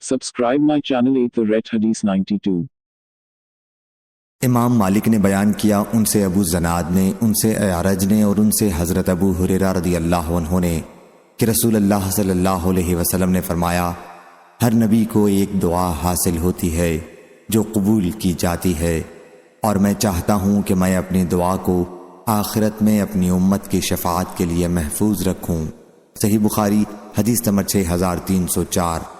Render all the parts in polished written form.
Subscribe my channel 8 The Red Hadith 92. امام مالک نے بیان کیا، ان سے ابو زناد نے، ان سے اعرج نے اور ان سے حضرت ابو ہریرہ رضی اللہ عنہ نے کہ رسول اللہ صلی اللہ علیہ وسلم نے فرمایا، ہر نبی کو ایک دعا حاصل ہوتی ہے جو قبول کی جاتی ہے، اور میں چاہتا ہوں کہ میں اپنی دعا کو آخرت میں اپنی امت کی شفاعت کے لیے محفوظ رکھوں۔ صحیح بخاری حدیث نمبر 6304۔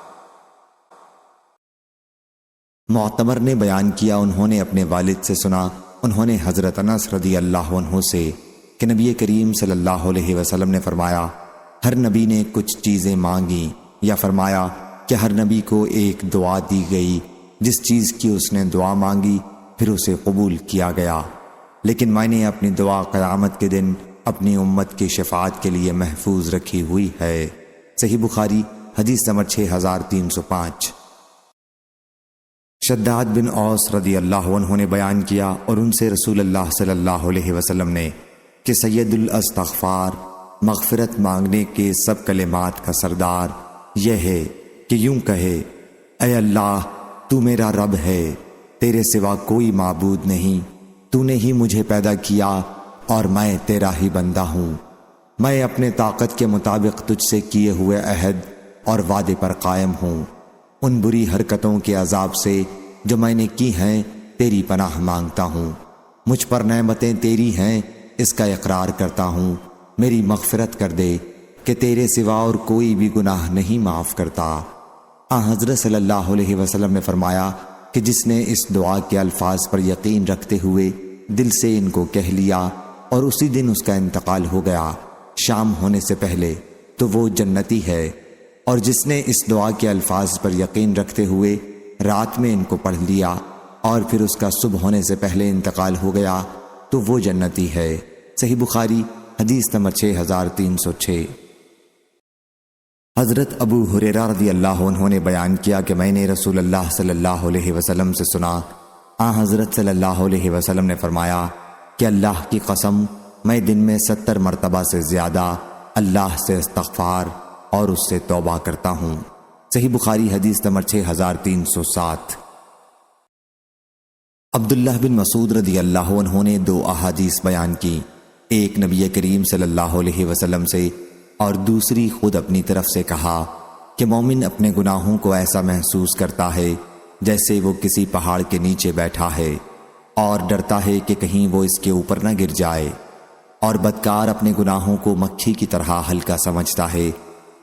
معتمر نے بیان کیا، انہوں نے اپنے والد سے سنا، انہوں نے حضرت انس رضی اللہ عنہ سے کہ نبی کریم صلی اللہ علیہ وسلم نے فرمایا، ہر نبی نے کچھ چیزیں مانگیں، یا فرمایا کہ ہر نبی کو ایک دعا دی گئی، جس چیز کی اس نے دعا مانگی پھر اسے قبول کیا گیا، لیکن میں نے اپنی دعا قیامت کے دن اپنی امت کی شفاعت کے لیے محفوظ رکھی ہوئی ہے۔ صحیح بخاری حدیث نمبر 6305۔ شداد بن اوس رضی اللہ عنہ نے بیان کیا، اور ان سے رسول اللہ صلی اللہ علیہ وسلم نے کہ سید الاستغفار، مغفرت مانگنے کے سب کلمات کا سردار، یہ ہے کہ یوں کہے، اے اللہ تو میرا رب ہے، تیرے سوا کوئی معبود نہیں، تو نے ہی مجھے پیدا کیا اور میں تیرا ہی بندہ ہوں، میں اپنے طاقت کے مطابق تجھ سے کیے ہوئے عہد اور وعدے پر قائم ہوں، ان بری حرکتوں کے عذاب سے جو میں نے کی ہیں تیری پناہ مانگتا ہوں، مجھ پر نعمتیں تیری ہیں اس کا اقرار کرتا ہوں، میری مغفرت کر دے کہ تیرے سوا اور کوئی بھی گناہ نہیں معاف کرتا۔ حضرت صلی اللہ علیہ وسلم نے فرمایا کہ جس نے اس دعا کے الفاظ پر یقین رکھتے ہوئے دل سے ان کو کہہ لیا اور اسی دن اس کا انتقال ہو گیا شام ہونے سے پہلے، تو وہ جنتی ہے، اور جس نے اس دعا کے الفاظ پر یقین رکھتے ہوئے رات میں ان کو پڑھ لیا اور پھر اس کا صبح ہونے سے پہلے انتقال ہو گیا تو وہ جنتی ہے۔ صحیح بخاری حدیث نمبر 6306۔ حضرت ابو ہریرہ رضی اللہ عنہ نے بیان کیا کہ میں نے رسول اللہ صلی اللہ علیہ وسلم سے سنا، حضرت صلی اللہ علیہ وسلم نے فرمایا کہ اللہ کی قسم میں دن میں 70 مرتبہ سے زیادہ اللہ سے استغفار اور اس سے توبہ کرتا ہوں۔ صحیح بخاری حدیث نمبر 6307۔ عبداللہ بن مسعود رضی اللہ عنہ نے 2 احادیث بیان کی، ایک نبی کریم صلی اللہ علیہ وسلم سے اور دوسری خود اپنی طرف سے کہا کہ مومن اپنے گناہوں کو ایسا محسوس کرتا ہے جیسے وہ کسی پہاڑ کے نیچے بیٹھا ہے اور ڈرتا ہے کہ کہیں وہ اس کے اوپر نہ گر جائے، اور بدکار اپنے گناہوں کو مکھی کی طرح ہلکا سمجھتا ہے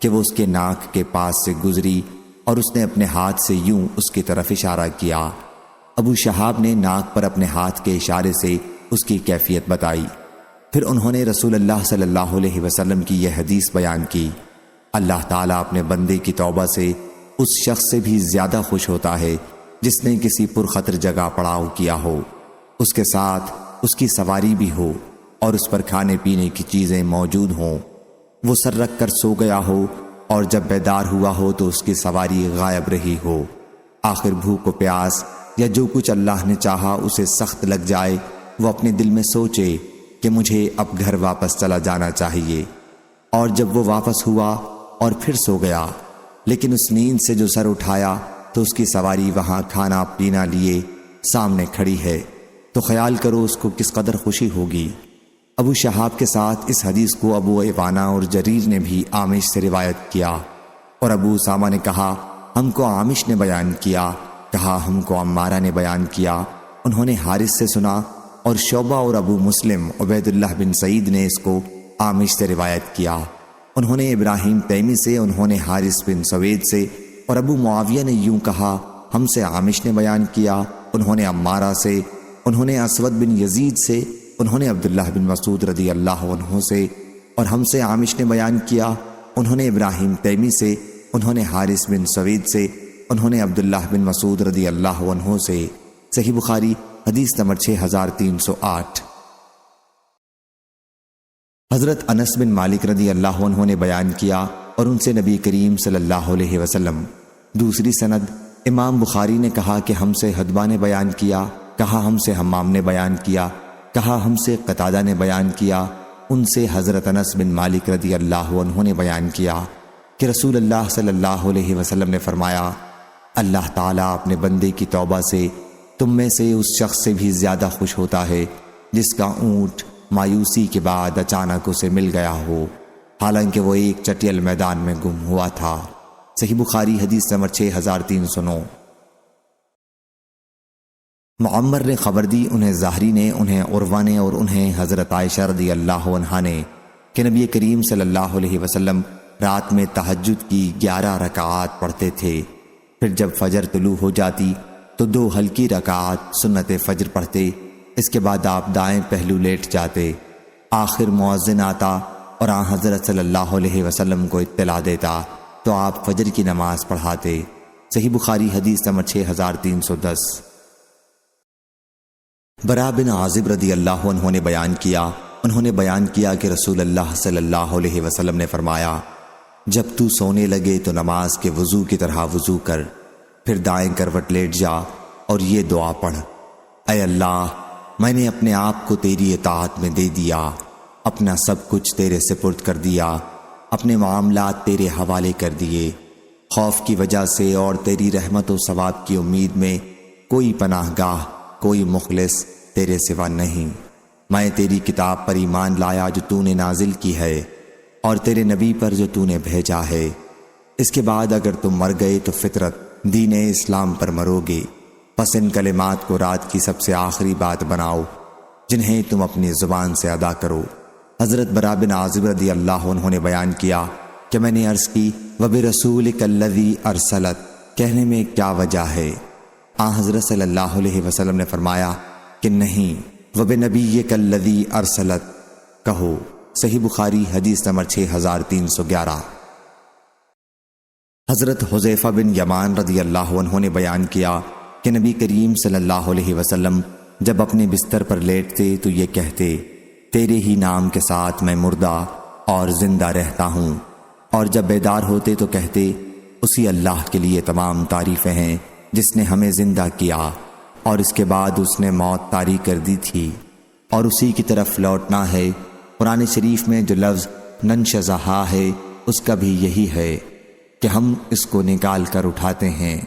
کہ وہ اس کے ناک کے پاس سے گزری اور اس نے اپنے ہاتھ سے یوں اس کی طرف اشارہ کیا۔ ابو شہاب نے ناک پر اپنے ہاتھ کے اشارے سے اس کی کیفیت بتائی، پھر انہوں نے رسول اللہ صلی اللہ علیہ وسلم کی یہ حدیث بیان کی، اللہ تعالیٰ اپنے بندے کی توبہ سے اس شخص سے بھی زیادہ خوش ہوتا ہے جس نے کسی پرخطر جگہ پڑاؤ کیا ہو، اس کے ساتھ اس کی سواری بھی ہو اور اس پر کھانے پینے کی چیزیں موجود ہوں، وہ سر رکھ کر سو گیا ہو اور جب بیدار ہوا ہو تو اس کی سواری غائب رہی ہو، آخر بھوک و پیاس یا جو کچھ اللہ نے چاہا اسے سخت لگ جائے، وہ اپنے دل میں سوچے کہ مجھے اب گھر واپس چلا جانا چاہیے، اور جب وہ واپس ہوا اور پھر سو گیا، لیکن اس نیند سے جو سر اٹھایا تو اس کی سواری وہاں کھانا پینا لیے سامنے کھڑی ہے، تو خیال کرو اس کو کس قدر خوشی ہوگی۔ ابو شہاب کے ساتھ اس حدیث کو ابو عوانہ اور جریر نے بھی عامش سے روایت کیا، اور ابو اسامہ نے کہا ہم کو عامش نے بیان کیا، کہا ہم کو عمارہ نے بیان کیا، انہوں نے حارث سے سنا، اور شعبہ اور ابو مسلم عبید اللہ بن سعید نے اس کو عامش سے روایت کیا، انہوں نے ابراہیم تیمی سے، انہوں نے حارث بن سوید سے، اور ابو معاویہ نے یوں کہا ہم سے عامش نے بیان کیا، انہوں نے عمارہ سے، انہوں نے اسود بن یزید سے، انہوں نے عبداللہ بن مسعود رضی اللہ عنہ سے، اور ہم سے عامش نے بیان کیا، انہوں نے ابراہیم تیمی سے، انہوں نے حارث بن سوید سے، انہوں نے عبداللہ بن مسعود رضی اللہ عنہ سے۔ صحیح بخاری حدیث نمبر 6308۔ حضرت انس بن مالک رضی اللہ عنہ نے بیان کیا، اور ان سے نبی کریم صلی اللہ علیہ وسلم۔ دوسری سند امام بخاری نے کہا کہ ہم سے حدبہ نے بیان کیا، کہا ہم سے حمام نے بیان کیا، کہا ہم سے قتادہ نے بیان کیا، ان سے حضرت انس بن مالک رضی اللہ عنہ نے بیان کیا کہ رسول اللہ صلی اللہ علیہ وسلم نے فرمایا، اللہ تعالیٰ اپنے بندے کی توبہ سے تم میں سے اس شخص سے بھی زیادہ خوش ہوتا ہے جس کا اونٹ مایوسی کے بعد اچانک اسے مل گیا ہو، حالانکہ وہ ایک چٹیل میدان میں گم ہوا تھا۔ صحیح بخاری حدیث نمبر 6309۔ معمر نے خبر دی، انہیں زہری نے، انہیں عروہ نے اور انہیں حضرت عائشہ رضی اللہ عنہا نے کہ نبی کریم صلی اللہ علیہ وسلم رات میں تہجد کی 11 رکعات پڑھتے تھے، پھر جب فجر طلوع ہو جاتی تو 2 ہلکی رکعات سنت فجر پڑھتے، اس کے بعد آپ دائیں پہلو لیٹ جاتے، آخر مؤذن آتا اور آن حضرت صلی اللہ علیہ وسلم کو اطلاع دیتا تو آپ فجر کی نماز پڑھاتے۔ صحیح بخاری حدیث نمبر 6310۔ برا بن عازب رضی اللہ عنہ نے بیان کیا کہ رسول اللہ صلی اللہ علیہ وسلم نے فرمایا، جب تو سونے لگے تو نماز کے وضو کی طرح وضو کر، پھر دائیں کروٹ لیٹ جا اور یہ دعا پڑھ، اے اللہ، میں نے اپنے آپ کو تیری اطاعت میں دے دیا، اپنا سب کچھ تیرے سپرد کر دیا، اپنے معاملات تیرے حوالے کر دیے، خوف کی وجہ سے اور تیری رحمت و ثواب کی امید میں کوئی پناہ گاہ، کوئی مخلص تیرے سوا نہیں۔ میں تیری کتاب پر ایمان لایا جو تو نے نازل کی ہے اور تیرے نبی پر جو تو نے بھیجا ہے، اس کے بعد اگر تم مر گئے تو فطرت دین اسلام پر مرو گے، پس ان کلمات کو رات کی سب سے آخری بات بناؤ جنہیں تم اپنی زبان سے ادا کرو۔ حضرت برا بن عازب رضی اللہ عنہ نے بیان کیا کہ میں نے عرض کی، وَبِرَسُولِكَ الَّذِي أَرْسَلَتْ کہنے میں کیا وجہ ہے؟ آن حضرت صلی اللہ علیہ وسلم نے فرمایا کہ نہیں، وَبِنَبِيِّكَ الَّذِي أَرْسَلَتْ کہو۔ صحیح بخاری حدیث نمبر 6311۔ حضرت حذیفہ بن یمان رضی اللہ عنہ نے بیان کیا کہ نبی کریم صلی اللہ علیہ وسلم جب اپنے بستر پر لیٹتے تو یہ کہتے، تیرے ہی نام کے ساتھ میں مردہ اور زندہ رہتا ہوں، اور جب بیدار ہوتے تو کہتے، اسی اللہ کے لیے تمام تعریفیں ہیں جس نے ہمیں زندہ کیا اور اس کے بعد اس نے موت طاری کر دی تھی اور اسی کی طرف لوٹنا ہے۔ قرآن شریف میں جو لفظ ننشزہا ہے اس کا بھی یہی ہے کہ ہم اس کو نکال کر اٹھاتے ہیں۔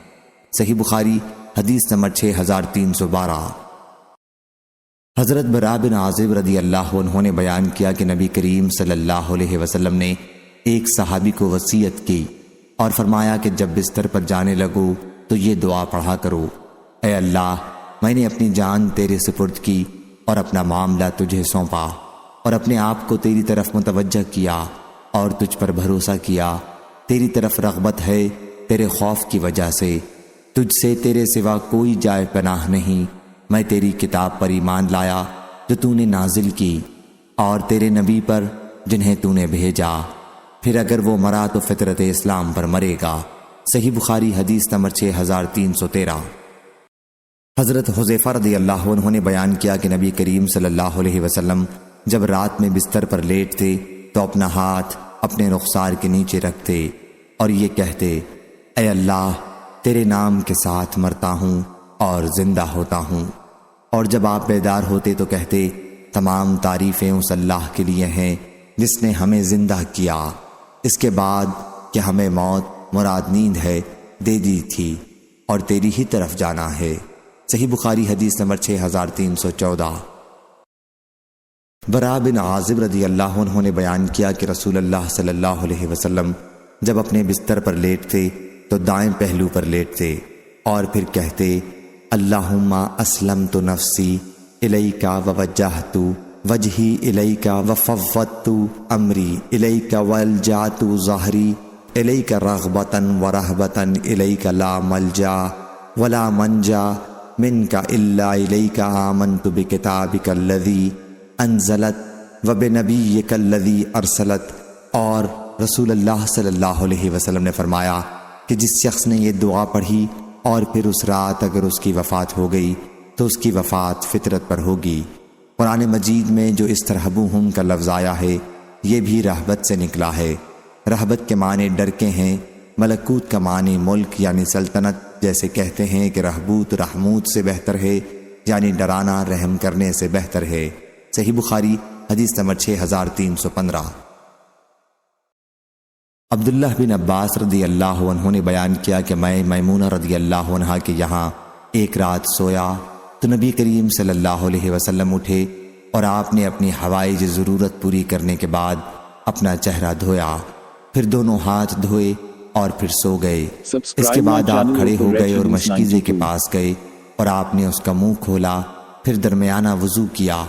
صحیح بخاری حدیث نمبر 6312۔ حضرت برا بن عازب رضی اللہ عنہ نے بیان کیا کہ نبی کریم صلی اللہ علیہ وسلم نے ایک صحابی کو وصیت کی اور فرمایا کہ جب بستر پر جانے لگو تو یہ دعا پڑھا کرو، اے اللہ، میں نے اپنی جان تیرے سپرد کی اور اپنا معاملہ تجھے سونپا اور اپنے آپ کو تیری طرف متوجہ کیا اور تجھ پر بھروسہ کیا، تیری طرف رغبت ہے تیرے خوف کی وجہ سے، تجھ سے تیرے سوا کوئی جائے پناہ نہیں، میں تیری کتاب پر ایمان لایا جو تو نے نازل کی اور تیرے نبی پر جنہیں تو نے بھیجا، پھر اگر وہ مرا تو فطرت اسلام پر مرے گا۔ صحیح بخاری حدیث نمبر 6313۔ حضرت حذیفہ رضی اللہ عنہ نے بیان کیا کہ نبی کریم صلی اللہ علیہ وسلم جب رات میں بستر پر لیٹتے تو اپنا ہاتھ اپنے رخسار کے نیچے رکھتے اور یہ کہتے، اے اللہ، تیرے نام کے ساتھ مرتا ہوں اور زندہ ہوتا ہوں، اور جب آپ بیدار ہوتے تو کہتے، تمام تعریفیں اس اللہ کے لیے ہیں جس نے ہمیں زندہ کیا، اس کے بعد کہ ہمیں موت مراد نیند ہے دے دی تھی اور تیری ہی طرف جانا ہے۔ صحیح بخاری حدیث نمبر 6314۔ برا بن عازب رضی اللہ عنہ نے بیان کیا کہ رسول اللہ صلی اللہ علیہ وسلم جب اپنے بستر پر لیٹتے تو دائیں پہلو پر لیٹتے اور پھر کہتے، اللہم اسلمت نفسی الیک ووجہت وجہی الیک وفوضت امری الیک والجأت ظہری الیک رغبتا ورہبتا الیک لا ملجا ولا منجا منک الا الیک آمنت بکتابک الذی انزلت وبنبیک الذی ارسلت۔ اور رسول اللہ صلی اللہ علیہ وسلم نے فرمایا کہ جس شخص نے یہ دعا پڑھی اور پھر اس رات اگر اس کی وفات ہو گئی تو اس کی وفات فطرت پر ہوگی۔ قرآن مجید میں جو استرہبوہم کا لفظ آیا ہے یہ بھی رہبت سے نکلا ہے۔ رہبت کے معنی ڈر کے ہیں، ملکوت کا معنی ملک یعنی سلطنت، جیسے کہتے ہیں کہ رہبوت رحموت سے بہتر ہے یعنی ڈرانا رحم کرنے سے بہتر ہے۔ صحیح بخاری حدیث نمبر 6315۔ عبداللہ بن عباس رضی اللہ عنہ نے بیان کیا کہ میں میمونہ رضی اللہ عنہ کے یہاں ایک رات سویا تو نبی کریم صلی اللہ علیہ وسلم اٹھے اور آپ نے اپنی حوائج ضرورت پوری کرنے کے بعد اپنا چہرہ دھویا، پھر دونوں ہاتھ دھوئے اور پھر سو گئے۔ اس کے بعد آپ کھڑے ہو گئے اور مشکیزے کے پاس گئے اور آپ نے اس کا منہ کھولا، پھر درمیانہ وضو کیا،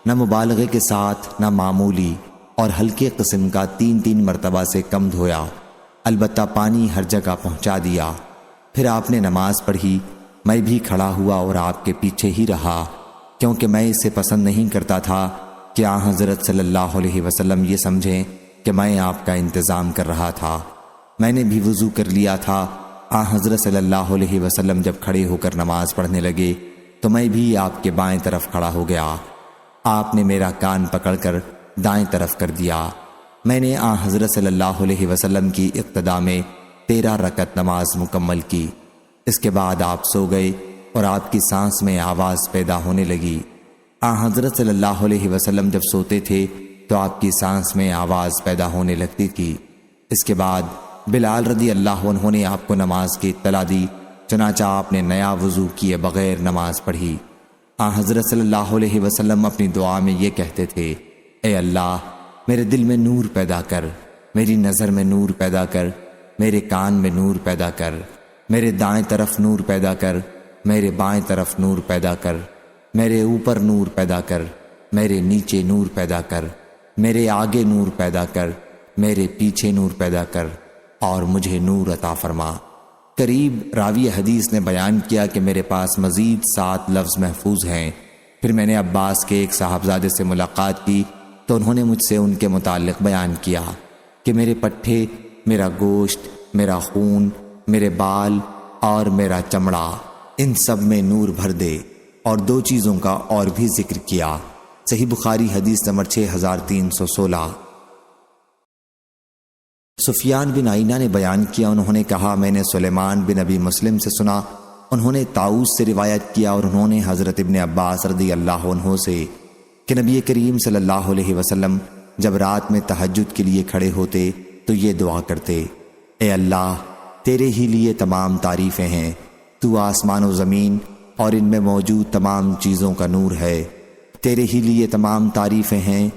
نہ مبالغے کے ساتھ نہ معمولی، اور ہلکے قسم کا 3 مرتبہ سے کم دھویا، البتہ پانی ہر جگہ پہنچا دیا۔ پھر آپ نے نماز پڑھی، میں بھی کھڑا ہوا اور آپ کے پیچھے ہی رہا، کیونکہ میں اسے پسند نہیں کرتا تھا کہ آن حضرت صلی اللہ علیہ وسلم یہ سمجھیں کہ میں آپ کا انتظام کر رہا تھا۔ میں نے بھی وضو کر لیا تھا۔ آن حضرت صلی اللہ علیہ وسلم جب کھڑے ہو کر نماز پڑھنے لگے تو میں بھی آپ کے بائیں طرف کھڑا ہو گیا۔ آپ نے میرا کان پکڑ کر دائیں طرف کر دیا۔ میں نے آن حضرت صلی اللہ علیہ وسلم کی اقتداء میں 13 رکعت نماز مکمل کی۔ اس کے بعد آپ سو گئے اور آپ کی سانس میں آواز پیدا ہونے لگی۔ آن حضرت صلی اللہ علیہ وسلم جب سوتے تھے تو آپ کی سانس میں آواز پیدا ہونے لگتی تھی۔ اس کے بعد بلال رضی اللہ عنہ نے آپ کو نماز کی اطلاع دی، چنانچہ آپ نے نیا وضو کیے بغیر نماز پڑھی۔ آن حضرت صلی اللہ علیہ وسلم اپنی دعا میں یہ کہتے تھے، اے اللہ میرے دل میں نور پیدا کر، میری نظر میں نور پیدا کر، میرے کان میں نور پیدا کر، میرے دائیں طرف نور پیدا کر، میرے بائیں طرف نور پیدا کر، میرے اوپر نور پیدا کر، میرے نیچے نور پیدا کر، میرے آگے نور پیدا کر، میرے پیچھے نور پیدا کر، اور مجھے نور عطا فرما۔ قریب راوی حدیث نے بیان کیا کہ میرے پاس مزید 7 لفظ محفوظ ہیں۔ پھر میں نے عباس کے ایک صاحبزادے سے ملاقات کی تو انہوں نے مجھ سے ان کے متعلق بیان کیا کہ میرے پٹھے، میرا گوشت، میرا خون، میرے بال اور میرا چمڑا، ان سب میں نور بھر دے، اور 2 چیزوں کا اور بھی ذکر کیا۔ صحیح بخاری حدیث نمبر 6316۔ سفیان بن عینہ نے بیان کیا، انہوں نے کہا میں نے سلیمان بن ابی مسلم سے سنا، انہوں نے طاؤس سے روایت کیا اور انہوں نے حضرت ابن عباس رضی اللہ عنہ سے کہ نبی کریم صلی اللہ علیہ وسلم جب رات میں تہجد کے لیے کھڑے ہوتے تو یہ دعا کرتے، اے اللہ تیرے ہی لیے تمام تعریفیں ہیں، تو آسمان و زمین اور ان میں موجود تمام چیزوں کا نور ہے، تیرے ہی لیے تمام تعریفیں ہیں،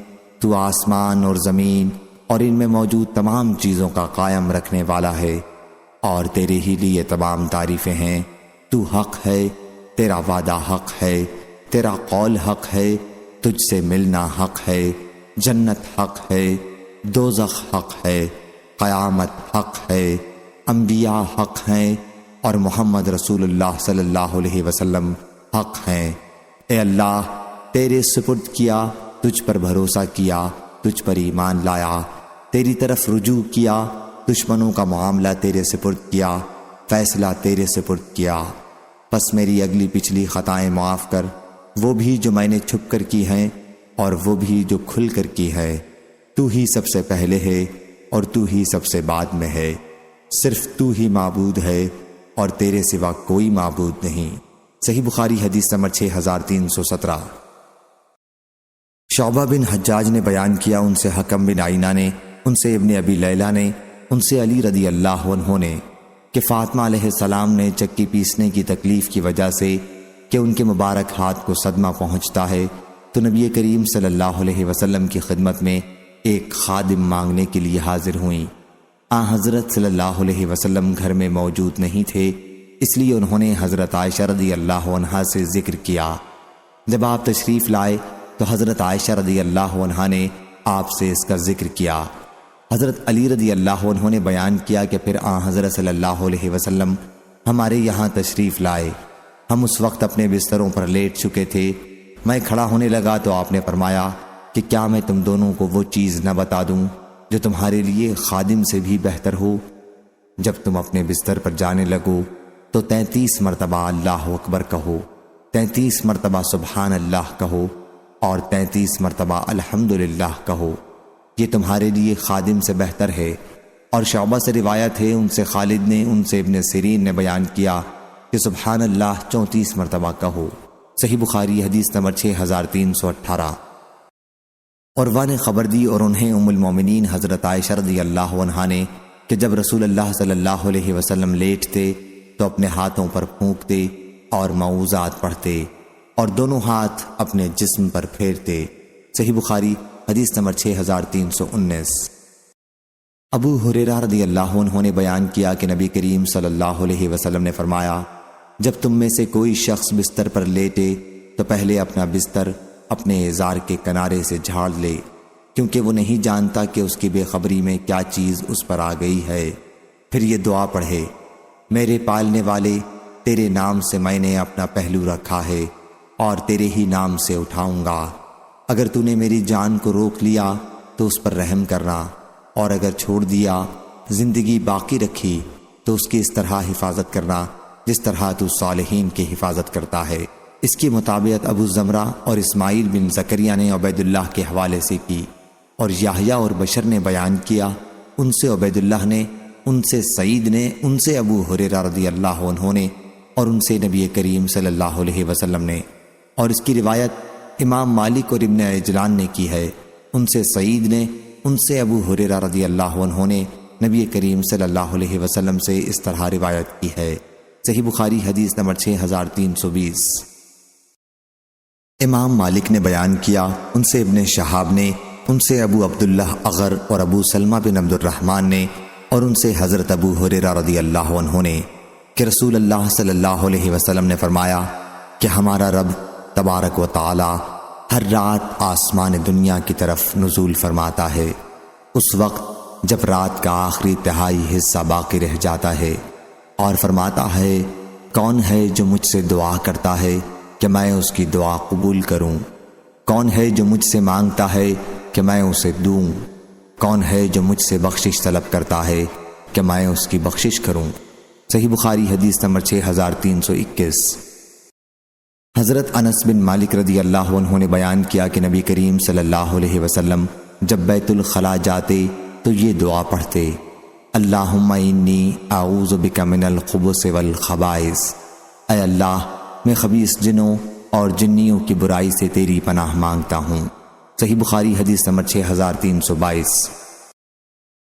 تو آسمان اور زمین اور ان میں موجود تمام چیزوں کا قائم رکھنے والا ہے، اور تیرے ہی لیے تمام تعریفیں ہیں، تو حق ہے، تیرا وعدہ حق ہے، تیرا قول حق ہے، تجھ سے ملنا حق ہے، جنت حق ہے، دوزخ حق ہے، قیامت حق ہے، انبیاء حق ہیں، اور محمد رسول اللہ صلی اللہ علیہ وسلم حق ہیں۔ اے اللہ تیرے سپرد کیا، تجھ پر بھروسہ کیا، تجھ پر ایمان لایا، تیری طرف رجوع کیا، دشمنوں کا معاملہ تیرے سپرد کیا، فیصلہ تیرے سپرد کیا، پس میری اگلی پچھلی خطائیں معاف کر، وہ بھی جو میں نے چھپ کر کی ہیں اور وہ بھی جو کھل کر کی ہے، تو ہی سب سے پہلے ہے اور تو ہی سب سے بعد میں ہے، صرف تو ہی معبود ہے اور تیرے سوا کوئی معبود نہیں۔ صحیح بخاری حدیث نمبر 6317۔ شعبہ بن حجاج نے بیان کیا، ان سے حکم بن عینہ نے، ان سے ابن ابی لیلہ نے، ان سے علی رضی اللہ عنہ نے کہ فاطمہ علیہ السلام نے چکی پیسنے کی تکلیف کی وجہ سے کہ ان کے مبارک ہاتھ کو صدمہ پہنچتا ہے تو نبی کریم صلی اللہ علیہ وسلم کی خدمت میں ایک خادم مانگنے کے لیے حاضر ہوئیں۔ آن حضرت صلی اللہ علیہ وسلم گھر میں موجود نہیں تھے، اس لیے انہوں نے حضرت عائشہ رضی اللہ عنہا سے ذکر کیا۔ جب آپ تشریف لائے تو حضرت عائشہ رضی اللہ عنہا نے آپ سے اس کا ذکر کیا۔ حضرت علی رضی اللہ عنہ نے بیان کیا کہ پھر آن حضرت صلی اللہ علیہ وسلم ہمارے یہاں تشریف لائے، ہم اس وقت اپنے بستروں پر لیٹ چکے تھے، میں کھڑا ہونے لگا تو آپ نے فرمایا کہ کیا میں تم دونوں کو وہ چیز نہ بتا دوں جو تمہارے لیے خادم سے بھی بہتر ہو؟ جب تم اپنے بستر پر جانے لگو تو 33 مرتبہ اللہ اکبر کہو، 33 مرتبہ سبحان اللہ کہو، اور 33 مرتبہ الحمدللہ کہو، یہ تمہارے لیے خادم سے بہتر ہے۔ اور شعبہ سے روایت ہے، ان سے خالد نے، ان سے ابن سیرین نے بیان کیا کہ سبحان اللہ 34 مرتبہ کہو۔ صحیح بخاری حدیث نمبر 6318۔ عروہ نے خبر دی اور انہیں ام المومنین حضرت عائشہ رضی اللہ عنہا نے کہ جب رسول اللہ صلی اللہ علیہ وسلم لیٹتے تو اپنے ہاتھوں پر پھونکتے اور معوذات پڑھتے اور دونوں ہاتھ اپنے جسم پر پھیرتے۔ صحیح بخاری حدیث نمبر 6319۔ ابو ہریرہ رضی اللہ عنہ نے بیان کیا کہ نبی کریم صلی اللہ علیہ وسلم نے فرمایا، جب تم میں سے کوئی شخص بستر پر لیٹے تو پہلے اپنا بستر اپنے ازار کے کنارے سے جھاڑ لے، کیونکہ وہ نہیں جانتا کہ اس کی بے خبری میں کیا چیز اس پر آ گئی ہے۔ پھر یہ دعا پڑھے، میرے پالنے والے، تیرے نام سے میں نے اپنا پہلو رکھا ہے اور تیرے ہی نام سے اٹھاؤں گا۔ اگر تو نے میری جان کو روک لیا تو اس پر رحم کرنا، اور اگر چھوڑ دیا، زندگی باقی رکھی تو اس کی اس طرح حفاظت کرنا جس طرح تو صالحین کی حفاظت کرتا ہے۔ اس کی مطابقت ابو زمرہ اور اسماعیل بن زکریا نے عبید اللہ کے حوالے سے کی، اور یحییٰ اور بشر نے بیان کیا، ان سے عبید اللہ نے، ان سے سعید نے، ان سے ابو ہریرہ رضی اللہ عنہ نے، اور ان سے نبی کریم صلی اللہ علیہ وسلم نے۔ اور اس کی روایت امام مالک اور ابن عجلان نے کی ہے، ان سے سعید نے، ان سے ابو ہریرہ رضی اللہ عنہ نے نبی کریم صلی اللہ علیہ وسلم سے اس طرح روایت کی ہے۔ صحیح بخاری حدیث نمبر 6320۔ امام مالک نے بیان کیا، ان سے ابن شہاب نے، ان سے ابو عبداللہ اغر اور ابو سلمہ بن عبد الرحمن نے، اور ان سے حضرت ابو ہریرہ رضی اللہ عنہ نے کہ رسول اللہ صلی اللہ علیہ وسلم نے فرمایا کہ ہمارا رب تبارک و تعالی ہر رات آسمان دنیا کی طرف نزول فرماتا ہے، اس وقت جب رات کا آخری تہائی حصہ باقی رہ جاتا ہے، اور فرماتا ہے، کون ہے جو مجھ سے دعا کرتا ہے کہ میں اس کی دعا قبول کروں؟ کون ہے جو مجھ سے مانگتا ہے کہ میں اسے دوں؟ کون ہے جو مجھ سے بخشش طلب کرتا ہے کہ میں اس کی بخشش کروں؟ صحیح بخاری حدیث نمبر 6321۔ حضرت انس بن مالک رضی اللہ عنہ نے بیان کیا کہ نبی کریم صلی اللہ علیہ وسلم جب بیت الخلاء جاتے تو یہ دعا پڑھتے، اللہم انی اعوذ بک من الخبث والخبائث، اے اللہ میں خبیث جنوں اور جنیوں کی برائی سے تیری پناہ مانگتا ہوں۔ صحیح بخاری حدیث نمبر 6322۔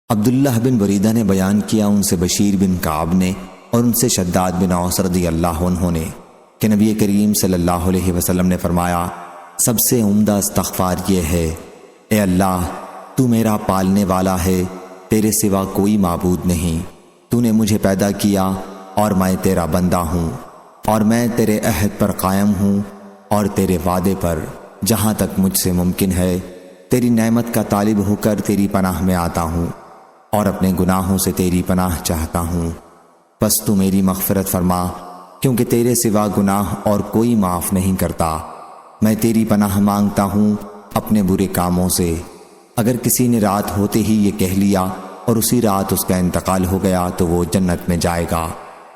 عبداللہ بن بریدہ نے بیان کیا، ان سے بشیر بن کعب نے، اور ان سے شداد بن اوس رضی اللہ عنہ نے کہ نبی کریم صلی اللہ علیہ وسلم نے فرمایا، سب سے عمدہ استغفار یہ ہے، اے اللہ تو میرا پالنے والا ہے، تیرے سوا کوئی معبود نہیں، تو نے مجھے پیدا کیا اور میں تیرا بندہ ہوں، اور میں تیرے عہد پر قائم ہوں اور تیرے وعدے پر جہاں تک مجھ سے ممکن ہے تیری نعمت کا طالب ہو کر تیری پناہ میں آتا ہوں، اور اپنے گناہوں سے تیری پناہ چاہتا ہوں، پس تو میری مغفرت فرما، کیونکہ تیرے سوا گناہ اور کوئی معاف نہیں کرتا۔ میں تیری پناہ مانگتا ہوں اپنے برے کاموں سے۔ اگر کسی نے رات ہوتے ہی یہ کہہ لیا اور اسی رات اس کا انتقال ہو گیا تو وہ جنت میں جائے گا،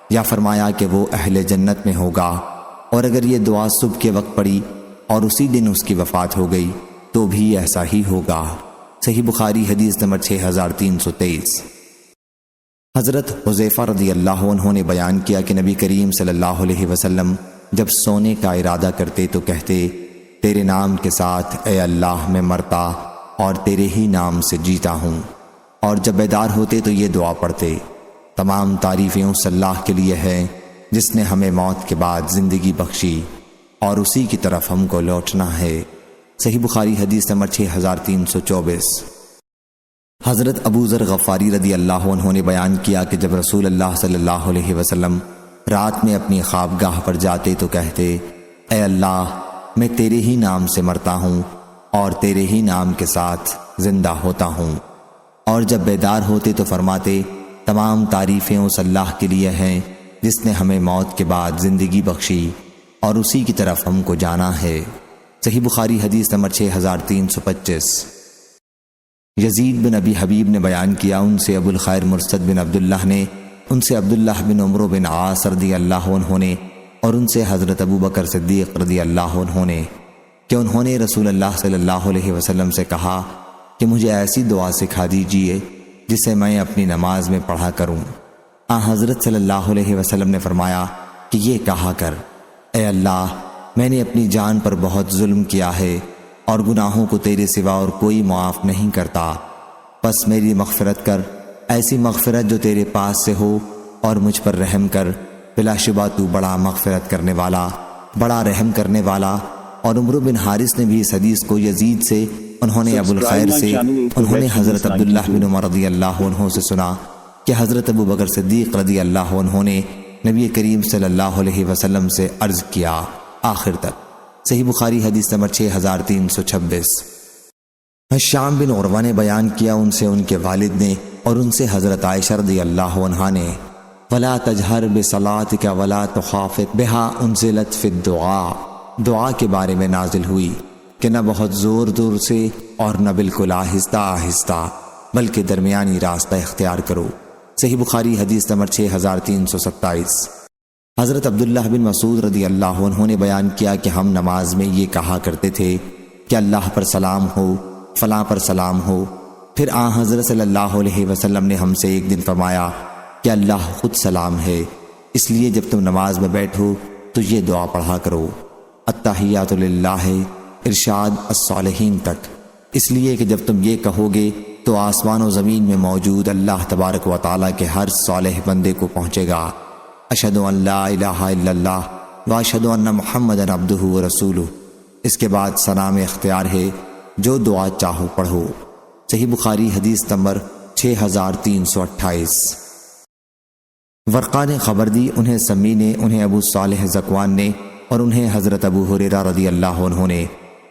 یا فرمایا کہ وہ اہل جنت میں ہوگا، اور اگر یہ دعا صبح کے وقت پڑی اور اسی دن اس کی وفات ہو گئی تو بھی ایسا ہی ہوگا۔ صحیح بخاری حدیث نمبر 6323۔ حضرت حذیفہ رضی اللہ عنہ نے بیان کیا کہ نبی کریم صلی اللہ علیہ وسلم جب سونے کا ارادہ کرتے تو کہتے، تیرے نام کے ساتھ اے اللہ میں مرتا اور تیرے ہی نام سے جیتا ہوں، اور جب بیدار ہوتے تو یہ دعا پڑھتے، تمام تعریفیں اس اللہ کے لیے ہیں جس نے ہمیں موت کے بعد زندگی بخشی اور اسی کی طرف ہم کو لوٹنا ہے۔ صحیح بخاری حدیث نمبر 6324۔ حضرت ابو ذر غفاری رضی اللہ عنہ نے بیان کیا کہ جب رسول اللہ صلی اللہ علیہ وسلم رات میں اپنی خوابگاہ پر جاتے تو کہتے، اے اللہ میں تیرے ہی نام سے مرتا ہوں اور تیرے ہی نام کے ساتھ زندہ ہوتا ہوں، اور جب بیدار ہوتے تو فرماتے، تمام تعریفیں اس اللہ کے لیے ہیں جس نے ہمیں موت کے بعد زندگی بخشی اور اسی کی طرف ہم کو جانا ہے۔ صحیح بخاری حدیث نمبر 6325۔ یزید بن ابی حبیب نے بیان کیا، ان سے ابو الخیر مرثد بن عبداللہ نے، ان سے عبداللہ بن عمرو بن عاص رضی اللہ عنہ نے، اور ان سے حضرت ابو بکر صدیق رضی اللہ عنہ نے کہ انہوں نے رسول اللہ صلی اللہ علیہ وسلم سے کہا کہ مجھے ایسی دعا سکھا دیجئے جسے میں اپنی نماز میں پڑھا کروں۔ حضرت صلی اللہ علیہ وسلم نے فرمایا کہ یہ کہا کر، اے اللہ میں نے اپنی جان پر بہت ظلم کیا ہے اور گناہوں کو تیرے سوا اور کوئی معاف نہیں کرتا، پس میری مغفرت کر ایسی مغفرت جو تیرے پاس سے ہو اور مجھ پر رحم کر، بلا شبہ تو بڑا مغفرت کرنے والا، بڑا رحم کرنے والا۔ اور عمرو بن حارث نے بھی اس حدیث کو یزید سے، انہوں نے ابو الخیر سے، انہوں نے حضرت عبداللہ بن عمر رضی اللہ عنہ سے سنا کہ حضرت ابو بکر صدیق رضی اللہ عنہ نے نبی کریم صلی اللہ علیہ وسلم سے عرض کیا، آخر تک۔ صحیح بخاری حدیث نمبر 6326۔ ہشام بن عروہ نے بیان کیا ان سے ان کے والد نے اور ان سے حضرت عائشہ رضی اللہ عنہا نے، وَلَا تَجْهَرْ بِصَلَاتِكَ وَلَا تُخَافِتْ بِهَا أُنزِلَتْ فِي الدُّعَاء، دعا کے بارے میں نازل ہوئی کہ نہ بہت زور زور سے اور نہ بالکل آہستہ آہستہ، بلکہ درمیانی راستہ اختیار کرو۔ صحیح بخاری حدیث نمبر 6327۔ حضرت عبداللہ بن مسعود رضی اللہ عنہ نے بیان کیا کہ ہم نماز میں یہ کہا کرتے تھے کہ اللہ پر سلام ہو، فلاں پر سلام ہو۔ پھر حضرت صلی اللہ علیہ وسلم نے ہم سے ایک دن فرمایا کہ اللہ خود سلام ہے، اس لیے جب تم نماز میں بیٹھو تو یہ دعا پڑھا کرو، التحیات للہ ارشاد الصالحین تک، اس لیے کہ جب تم یہ کہو گے تو آسمان و زمین میں موجود اللہ تبارک و تعالیٰ کے ہر صالح بندے کو پہنچے گا۔ اشہد ان لا الہ الا اللہ واشہد ان محمدًا عبدہ ورسولہ۔ اس کے بعد سلام اختیار ہے، جو دعا چاہو پڑھو۔ صحیح بخاری حدیث نمبر 6328۔ ورقہ نے خبر دی، انہیں سمی نے، انہیں ابو صالح ذکوان نے اور انہیں حضرت ابو ہریرہ رضی اللہ عنہ نے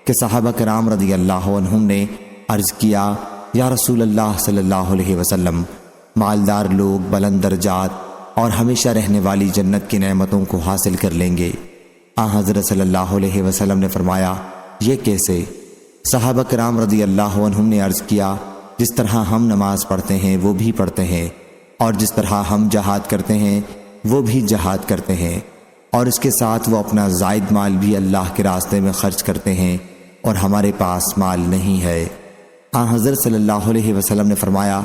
کہ صحابہ کرام رضی اللہ عنہم نے عرض کیا، یا رسول اللہ صلی اللہ علیہ وسلم، مالدار لوگ بلند درجات اور ہمیشہ رہنے والی جنت کی نعمتوں کو حاصل کر لیں گے۔ حضرت صلی اللہ علیہ وسلم نے فرمایا، یہ کیسے؟ صحابہ کرام رضی اللہ عنہم نے عرض کیا، جس طرح ہم نماز پڑھتے ہیں وہ بھی پڑھتے ہیں، اور جس طرح ہم جہاد کرتے ہیں وہ بھی جہاد کرتے ہیں، اور اس کے ساتھ وہ اپنا زائد مال بھی اللہ کے راستے میں خرچ کرتے ہیں، اور ہمارے پاس مال نہیں ہے۔ حضرت صلی اللہ علیہ وسلم نے فرمایا،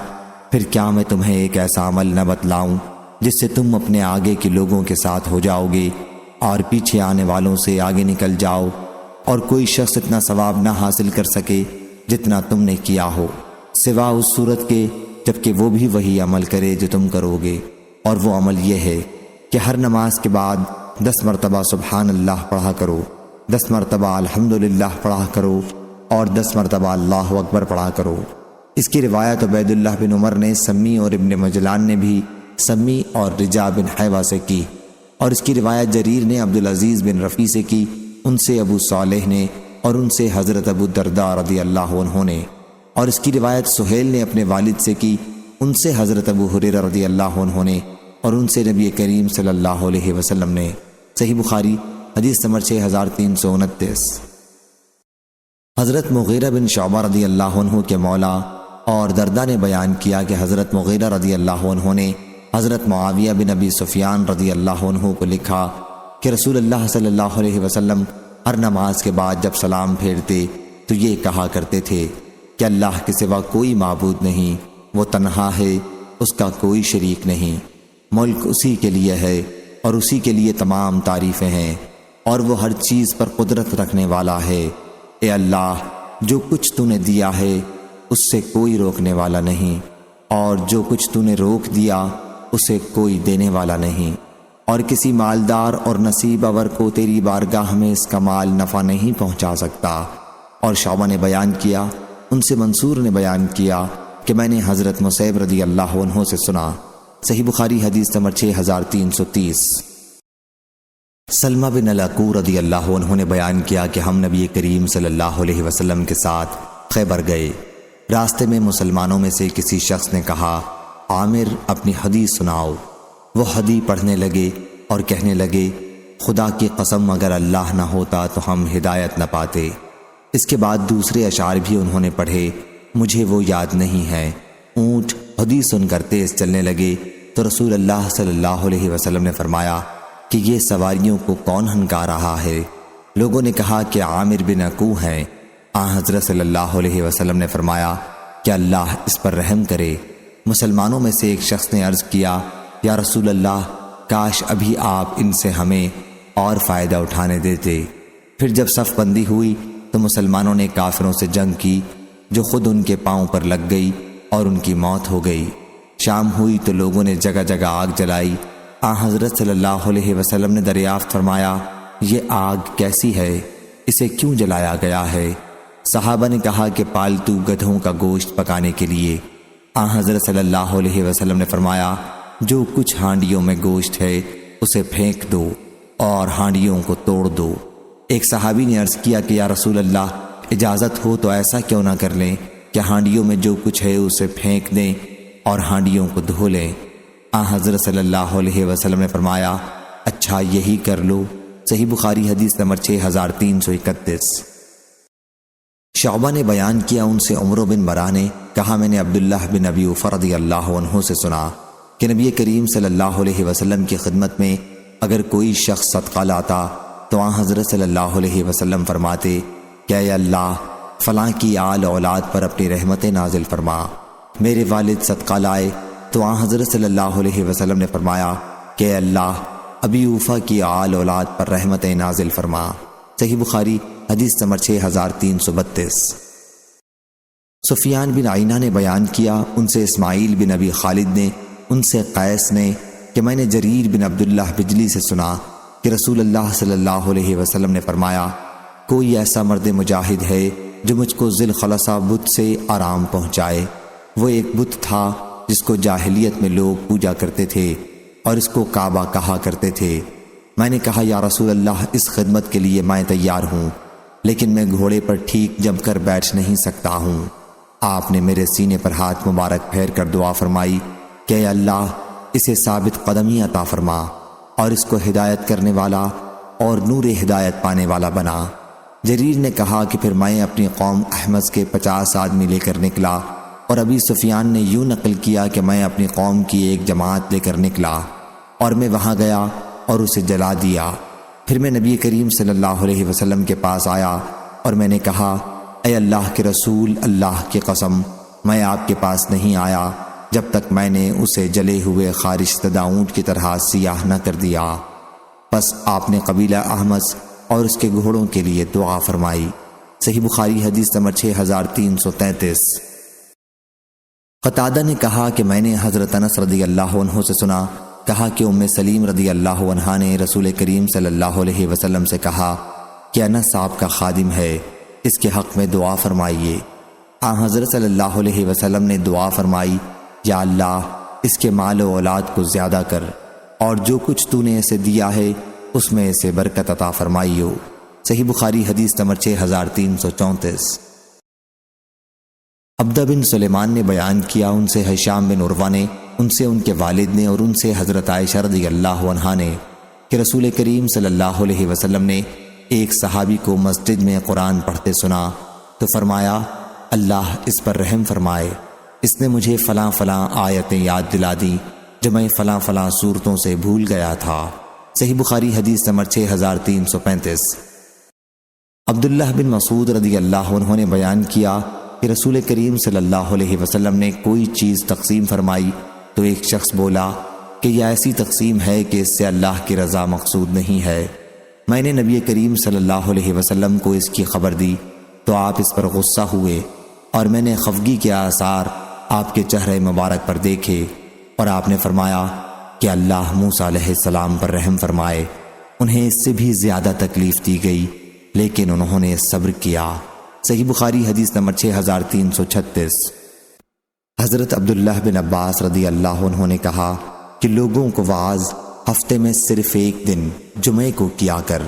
پھر کیا میں تمہیں ایک ایسا عمل نہ بتلاؤں جس سے تم اپنے آگے کے لوگوں کے ساتھ ہو جاؤ گے اور پیچھے آنے والوں سے آگے نکل جاؤ، اور کوئی شخص اتنا ثواب نہ حاصل کر سکے جتنا تم نے کیا ہو، سوا اس صورت کے جبکہ وہ بھی وہی عمل کرے جو تم کرو گے۔ اور وہ عمل یہ ہے کہ ہر نماز کے بعد 10 مرتبہ سبحان اللہ پڑھا کرو، 10 مرتبہ الحمدللہ پڑھا کرو، اور 10 مرتبہ اللہ اکبر پڑھا کرو۔ اس کی روایت عبید اللہ بن عمر نے سمی اور ابن مجلان نے بھی سمی اور رجا بن حیوہ سے کی، اور اس کی روایت جریر نے عبدالعزیز بن رفیع سے کی، ان سے ابو صالح نے، اور ان سے حضرت ابو الدرداء رضی اللہ عنہ نے، اور اس کی روایت سہیل نے اپنے والد سے کی، ان سے حضرت ابو ہریرہ رضی اللہ عنہ نے، اور ان سے نبی کریم صلی اللہ علیہ وسلم نے۔ صحیح بخاری حدیث نمبر 6329۔ حضرت مغیرہ بن شعبہ رضی اللہ عنہ کے مولا اور دردہ نے بیان کیا کہ حضرت مغیرہ رضی اللہ عنہ نے حضرت معاویہ بن ابی سفیان رضی اللہ عنہ کو لکھا کہ رسول اللہ صلی اللہ علیہ وسلم ہر نماز کے بعد جب سلام پھیرتے تو یہ کہا کرتے تھے کہ اللہ کے سوا کوئی معبود نہیں، وہ تنہا ہے، اس کا کوئی شریک نہیں، ملک اسی کے لیے ہے اور اسی کے لیے تمام تعریفیں ہیں، اور وہ ہر چیز پر قدرت رکھنے والا ہے۔ اے اللہ، جو کچھ تو نے دیا ہے اس سے کوئی روکنے والا نہیں، اور جو کچھ تو نے روک دیا اسے کوئی دینے والا نہیں، اور کسی مالدار اور نصیب آور کو تیری بارگاہ میں اس کا مال نفع نہیں پہنچا سکتا۔ اور شعبہ نے بیان کیا، ان سے منصور نے بیان کیا کہ میں نے حضرت مصعب رضی اللہ عنہ سے سنا۔ صحیح بخاری حدیث نمبر 6330۔ سلمہ بن الاکوع رضی اللہ عنہ نے بیان کیا کہ ہم نبی کریم صلی اللہ علیہ وسلم کے ساتھ خیبر گئے۔ راستے میں مسلمانوں میں سے کسی شخص نے کہا، عامر اپنی حدیث سناؤ۔ وہ حدیث پڑھنے لگے اور کہنے لگے، خدا کی قسم اگر اللہ نہ ہوتا تو ہم ہدایت نہ پاتے۔ اس کے بعد دوسرے اشعار بھی انہوں نے پڑھے، مجھے وہ یاد نہیں ہے۔ اونٹ حدیث سن کر تیز چلنے لگے تو رسول اللہ صلی اللہ علیہ وسلم نے فرمایا کہ یہ سواریوں کو کون ہنکا رہا ہے؟ لوگوں نے کہا کہ عامر بن اکوع ہیں۔ حضرت صلی اللہ علیہ وسلم نے فرمایا کہ اللہ اس پر رحم کرے۔ مسلمانوں میں سے ایک شخص نے عرض کیا، یا رسول اللہ، کاش ابھی آپ ان سے ہمیں اور فائدہ اٹھانے دیتے۔ پھر جب صف بندی ہوئی تو مسلمانوں نے کافروں سے جنگ کی جو خود ان کے پاؤں پر لگ گئی اور ان کی موت ہو گئی۔ شام ہوئی تو لوگوں نے جگہ جگہ آگ جلائی۔ حضرت صلی اللہ علیہ وسلم نے دریافت فرمایا، یہ آگ کیسی ہے؟ اسے کیوں جلایا گیا ہے؟ صحابہ نے کہا کہ پالتو گدھوں کا گوشت پکانے کے لیے۔ حضرت صلی اللہ علیہ وسلم نے فرمایا، جو کچھ ہانڈیوں میں گوشت ہے اسے پھینک دو اور ہانڈیوں کو توڑ دو۔ ایک صحابی نے عرض کیا کہ یا رسول اللہ، اجازت ہو تو ایسا کیوں نہ کر لیں کہ ہانڈیوں میں جو کچھ ہے اسے پھینک دیں اور ہانڈیوں کو دھو لیں۔ حضرت صلی اللہ علیہ وسلم نے فرمایا، اچھا یہی کر لو۔ صحیح بخاری حدیث نمبر 6331۔ شعبہ نے بیان کیا، ان سے عمرو بن برہ نے کہا، میں نے عبداللہ بن ابی اوفا رضی اللہ عنہ سے سنا کہ نبی کریم صلی اللہ علیہ وسلم کی خدمت میں اگر کوئی شخص صدقہ لاتا تو حضرت صلی اللہ علیہ وسلم فرماتے کہ اے اللہ، فلاں کی آل اولاد پر اپنی رحمتیں نازل فرما۔ میرے والد صدقہ لائے تو حضرت صلی اللہ علیہ وسلم نے فرمایا کہ اے اللہ، ابی اوفا کی آل اولاد پر رحمتیں نازل فرما۔ صحیح بخاری حدیث نمبر 6332۔ سفیان بن عینہ نے بیان کیا، ان سے اسماعیل بن ابی خالد نے، ان سے قیس نے کہ میں نے جریر بن عبداللہ بجلی سے سنا کہ رسول اللہ صلی اللہ علیہ وسلم نے فرمایا، کوئی ایسا مرد مجاہد ہے جو مجھ کو ذی الخلصہ بت سے آرام پہنچائے۔ وہ ایک بت تھا جس کو جاہلیت میں لوگ پوجا کرتے تھے اور اس کو کعبہ کہا کرتے تھے۔ میں نے کہا یا رسول اللہ، اس خدمت کے لیے میں تیار ہوں، لیکن میں گھوڑے پر ٹھیک جم کر بیٹھ نہیں سکتا ہوں۔ آپ نے میرے سینے پر ہاتھ مبارک پھیر کر دعا فرمائی کہ اے اللہ، اسے ثابت قدمی عطا فرما اور اس کو ہدایت کرنے والا اور نور ہدایت پانے والا بنا۔ جریر نے کہا کہ پھر میں اپنی قوم احمس کے 50 آدمی لے کر نکلا، اور ابی سفیان نے یوں نقل کیا کہ میں اپنی قوم کی ایک جماعت لے کر نکلا اور میں وہاں گیا اور اسے جلا دیا۔ پھر میں نبی کریم صلی اللہ علیہ وسلم کے پاس آیا اور میں نے کہا، اے اللہ کے رسول، اللہ کی قسم، میں آپ کے پاس نہیں آیا جب تک میں نے اسے جلے ہوئے خارش زدہ اونٹ کی طرح سیاہ نہ کر دیا۔ پس آپ نے قبیلہ احمس اور اس کے گھوڑوں کے لیے دعا فرمائی۔ صحیح بخاری حدیث نمبر 6333۔ قتادہ نے کہا کہ میں نے حضرت انس رضی اللہ عنہ سے سنا، کہا کہ ام سلیم رضی اللہ عنہا نے رسول کریم صلی اللہ علیہ وسلم سے کہا کہ انس آپ کا خادم ہے، اس کے حق میں دعا فرمائیے۔ حضرت صلی اللہ علیہ وسلم نے دعا فرمائی، یا اللہ، اس کے مال و اولاد کو زیادہ کر اور جو کچھ تو نے اسے دیا ہے اس میں اسے برکت عطا فرمائیو۔ صحیح بخاری حدیث نمبر 6334۔ عبدہ بن سلیمان نے بیان کیا، ان سے ہشام بن عروہ نے، ان سے ان کے والد نے، اور ان سے حضرت عائشہ رضی اللہ عنہا نے کہ رسول کریم صلی اللہ علیہ وسلم نے ایک صحابی کو مسجد میں قرآن پڑھتے سنا تو فرمایا، اللہ اس پر رحم فرمائے، اس نے مجھے فلاں فلاں آیتیں یاد دلا دی جو میں فلاں فلاں صورتوں سے بھول گیا تھا۔ صحیح بخاری حدیث نمبر 6335۔ عبداللہ بن مسعود رضی اللہ عنہ نے بیان کیا کہ رسول کریم صلی اللہ علیہ وسلم نے کوئی چیز تقسیم فرمائی تو ایک شخص بولا کہ یہ ایسی تقسیم ہے کہ اس سے اللہ کی رضا مقصود نہیں ہے۔ میں نے نبی کریم صلی اللہ علیہ وسلم کو اس کی خبر دی تو آپ اس پر غصہ ہوئے، اور میں نے خفگی کے آثار آپ کے چہرے مبارک پر دیکھے، اور آپ نے فرمایا کہ اللہ موسیٰ علیہ السلام پر رحم فرمائے، انہیں اس سے بھی زیادہ تکلیف دی گئی لیکن انہوں نے صبر کیا۔ صحیح بخاری حدیث نمبر 6336۔ حضرت عبداللہ بن عباس رضی اللہ عنہ نے کہا کہ لوگوں کو وعظ ہفتے میں صرف ایک دن جمعے کو کیا کر،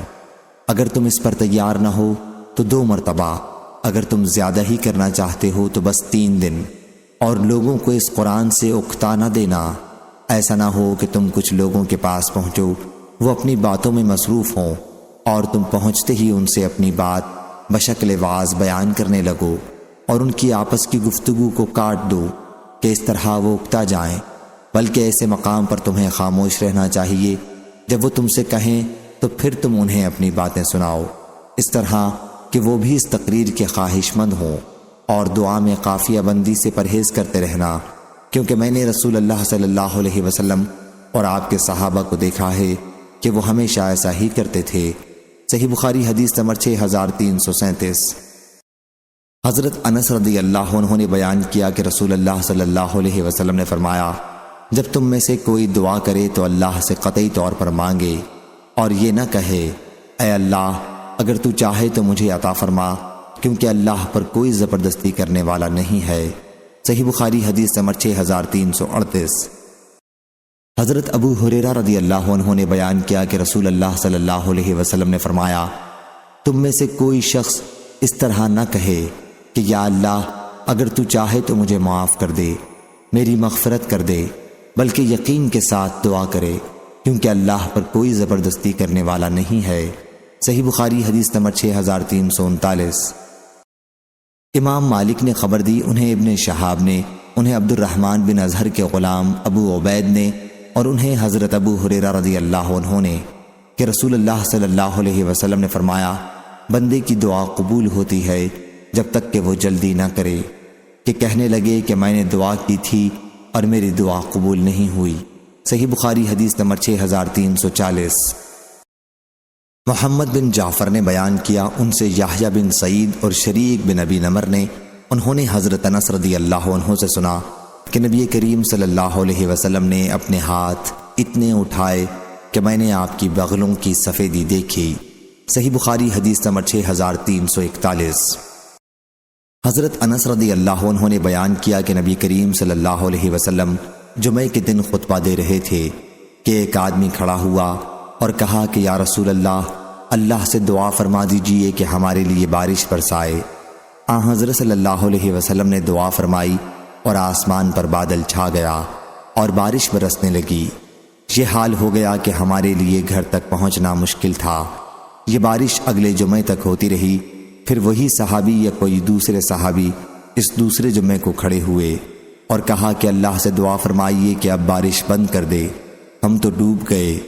اگر تم اس پر تیار نہ ہو تو 2 مرتبہ، اگر تم زیادہ ہی کرنا چاہتے ہو تو بس 3 دن، اور لوگوں کو اس قرآن سے اکتا نہ دینا۔ ایسا نہ ہو کہ تم کچھ لوگوں کے پاس پہنچو، وہ اپنی باتوں میں مصروف ہوں اور تم پہنچتے ہی ان سے اپنی بات بشکل وعظ بیان کرنے لگو اور ان کی آپس کی گفتگو کو کاٹ دو کہ اس طرح وہ اکتا جائیں، بلکہ ایسے مقام پر تمہیں خاموش رہنا چاہیے، جب وہ تم سے کہیں تو پھر تم انہیں اپنی باتیں سناؤ، اس طرح کہ وہ بھی اس تقریر کے خواہش مند ہوں، اور دعا میں قافیہ بندی سے پرہیز کرتے رہنا، کیونکہ میں نے رسول اللہ صلی اللہ علیہ وسلم اور آپ کے صحابہ کو دیکھا ہے کہ وہ ہمیشہ ایسا ہی کرتے تھے۔ صحیح بخاری حدیث نمبر 6337۔ حضرت انس رضی اللہ عنہ نے بیان کیا کہ رسول اللہ صلی اللہ علیہ وسلم نے فرمایا، جب تم میں سے کوئی دعا کرے تو اللہ سے قطعی طور پر مانگے اور یہ نہ کہے اے اللہ اگر تو چاہے تو مجھے عطا فرما، کیونکہ اللہ پر کوئی زبردستی کرنے والا نہیں ہے۔ صحیح بخاری حدیث نمبر 6338۔ حضرت ابو ہریرہ رضی اللہ عنہ نے بیان کیا کہ رسول اللہ صلی اللہ علیہ وسلم نے فرمایا، تم میں سے کوئی شخص اس طرح نہ کہے کہ یا اللہ اگر تو چاہے تو مجھے معاف کر دے، میری مغفرت کر دے، بلکہ یقین کے ساتھ دعا کرے، کیونکہ اللہ پر کوئی زبردستی کرنے والا نہیں ہے۔ صحیح بخاری حدیث نمبر 6339۔ امام مالک نے خبر دی، انہیں ابن شہاب نے، انہیں عبد الرحمن بن اظہر کے غلام ابو عبید نے، اور انہیں حضرت ابو ہریرہ رضی اللہ عنہ نے کہ رسول اللہ صلی اللہ علیہ وسلم نے فرمایا، بندے کی دعا قبول ہوتی ہے جب تک کہ وہ جلدی نہ کرے کہ کہنے لگے کہ میں نے دعا کی تھی اور میری دعا قبول نہیں ہوئی۔ صحیح بخاری حدیث نمبر 6340۔ محمد بن جعفر نے بیان کیا، ان سے یحییٰ بن سعید اور شریک بن ابی نمر نے، انہوں نے حضرت انس رضی اللہ عنہ سے سنا کہ نبی کریم صلی اللہ علیہ وسلم نے اپنے ہاتھ اتنے اٹھائے کہ میں نے آپ کی بغلوں کی سفیدی دیکھی۔ صحیح بخاری حدیث نمبر 6341۔ حضرت انس رضی اللہ عنہ نے بیان کیا کہ نبی کریم صلی اللہ علیہ وسلم جمعے کے دن خطبہ دے رہے تھے کہ ایک آدمی کھڑا ہوا اور کہا کہ یا رسول اللہ، اللہ سے دعا فرما دیجئے کہ ہمارے لیے بارش برسائے۔ حضرت صلی اللہ علیہ وسلم نے دعا فرمائی اور آسمان پر بادل چھا گیا اور بارش برسنے لگی۔ یہ حال ہو گیا کہ ہمارے لیے گھر تک پہنچنا مشکل تھا۔ یہ بارش اگلے جمعے تک ہوتی رہی، پھر وہی صحابی یا کوئی دوسرے صحابی اس دوسرے جمعے کو کھڑے ہوئے اور کہا کہ اللہ سے دعا فرمائیے کہ اب بارش بند کر دے، ہم تو ڈوب گئے۔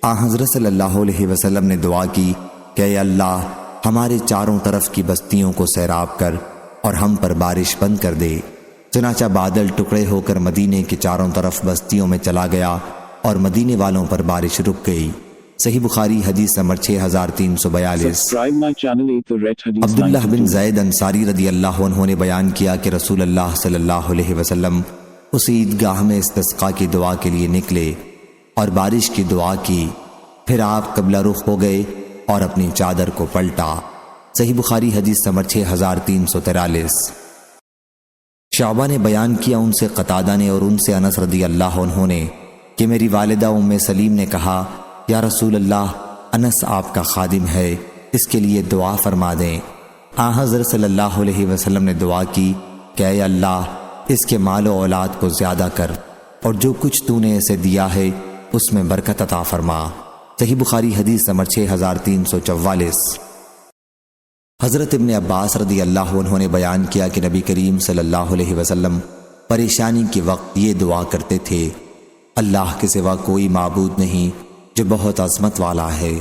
حضرت صلی اللہ علیہ وسلم نے دعا کی کہ اے اللہ ہمارے چاروں طرف کی بستیوں کو سیراب کر اور ہم پر بارش بند کر دے۔ چنانچہ بادل ٹکڑے ہو کر مدینے کے چاروں طرف بستیوں میں چلا گیا اور مدینے والوں پر بارش رک گئی۔ صحیح بخاری حدیث number 6342۔ Subscribe my channel Eat the Red Hadith عبداللہ بن 92۔ زید انصاری رضی اللہ عنہ نے بیان کیا کہ رسول اللہ صلی اللہ علیہ وسلم اس عیدگاہ میں استسقاء کی دعا کے لیے نکلے اور بارش کی دعا کی، پھر آپ قبلہ رخ ہو گئے اور اپنی چادر کو پلٹا۔ صحیح بخاری حدیث نمبر 6343۔ شعبہ نے بیان کیا، ان سے قتادہ نے اور ان سے انس رضی اللہ عنہ نے کہ میری والدہ ام سلیم نے کہا یا رسول اللہ، انس آپ کا خادم ہے، اس کے لیے دعا فرما دیں۔ حضرت صلی اللہ علیہ وسلم نے دعا کی کہ اے اللہ اس کے مال و اولاد کو زیادہ کر اور جو کچھ تو نے اسے دیا ہے اس میں برکت عطا فرما۔ صحیح بخاری حدیث نمبر 6344۔ حضرت ابن عباس رضی اللہ عنہ نے بیان کیا کہ نبی کریم صلی اللہ علیہ وسلم پریشانی کے وقت یہ دعا کرتے تھے، اللہ کے سوا کوئی معبود نہیں جو بہت عظمت والا ہے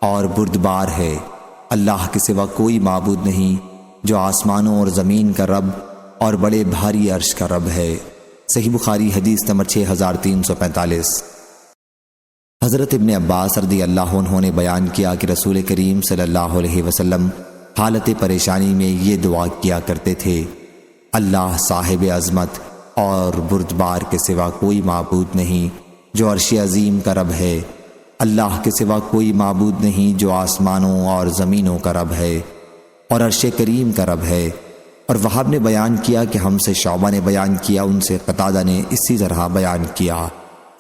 اور بردبار ہے، اللہ کے سوا کوئی معبود نہیں جو آسمانوں اور زمین کا رب اور بڑے بھاری عرش کا رب ہے۔ صحیح بخاری حدیث نمبر 6345۔ حضرت ابن عباس رضی اللہ عنہ نے بیان کیا کہ رسول کریم صلی اللہ علیہ وسلم حالت پریشانی میں یہ دعا کیا کرتے تھے، اللہ صاحب عظمت اور بردبار کے سوا کوئی معبود نہیں جو عرش عظیم کا رب ہے، اللہ کے سوا کوئی معبود نہیں جو آسمانوں اور زمینوں کا رب ہے اور عرش کریم کا رب ہے۔ اور وہاب نے بیان کیا کہ ہم سے شعبہ نے بیان کیا، ان سے قتادہ نے اسی طرح بیان کیا۔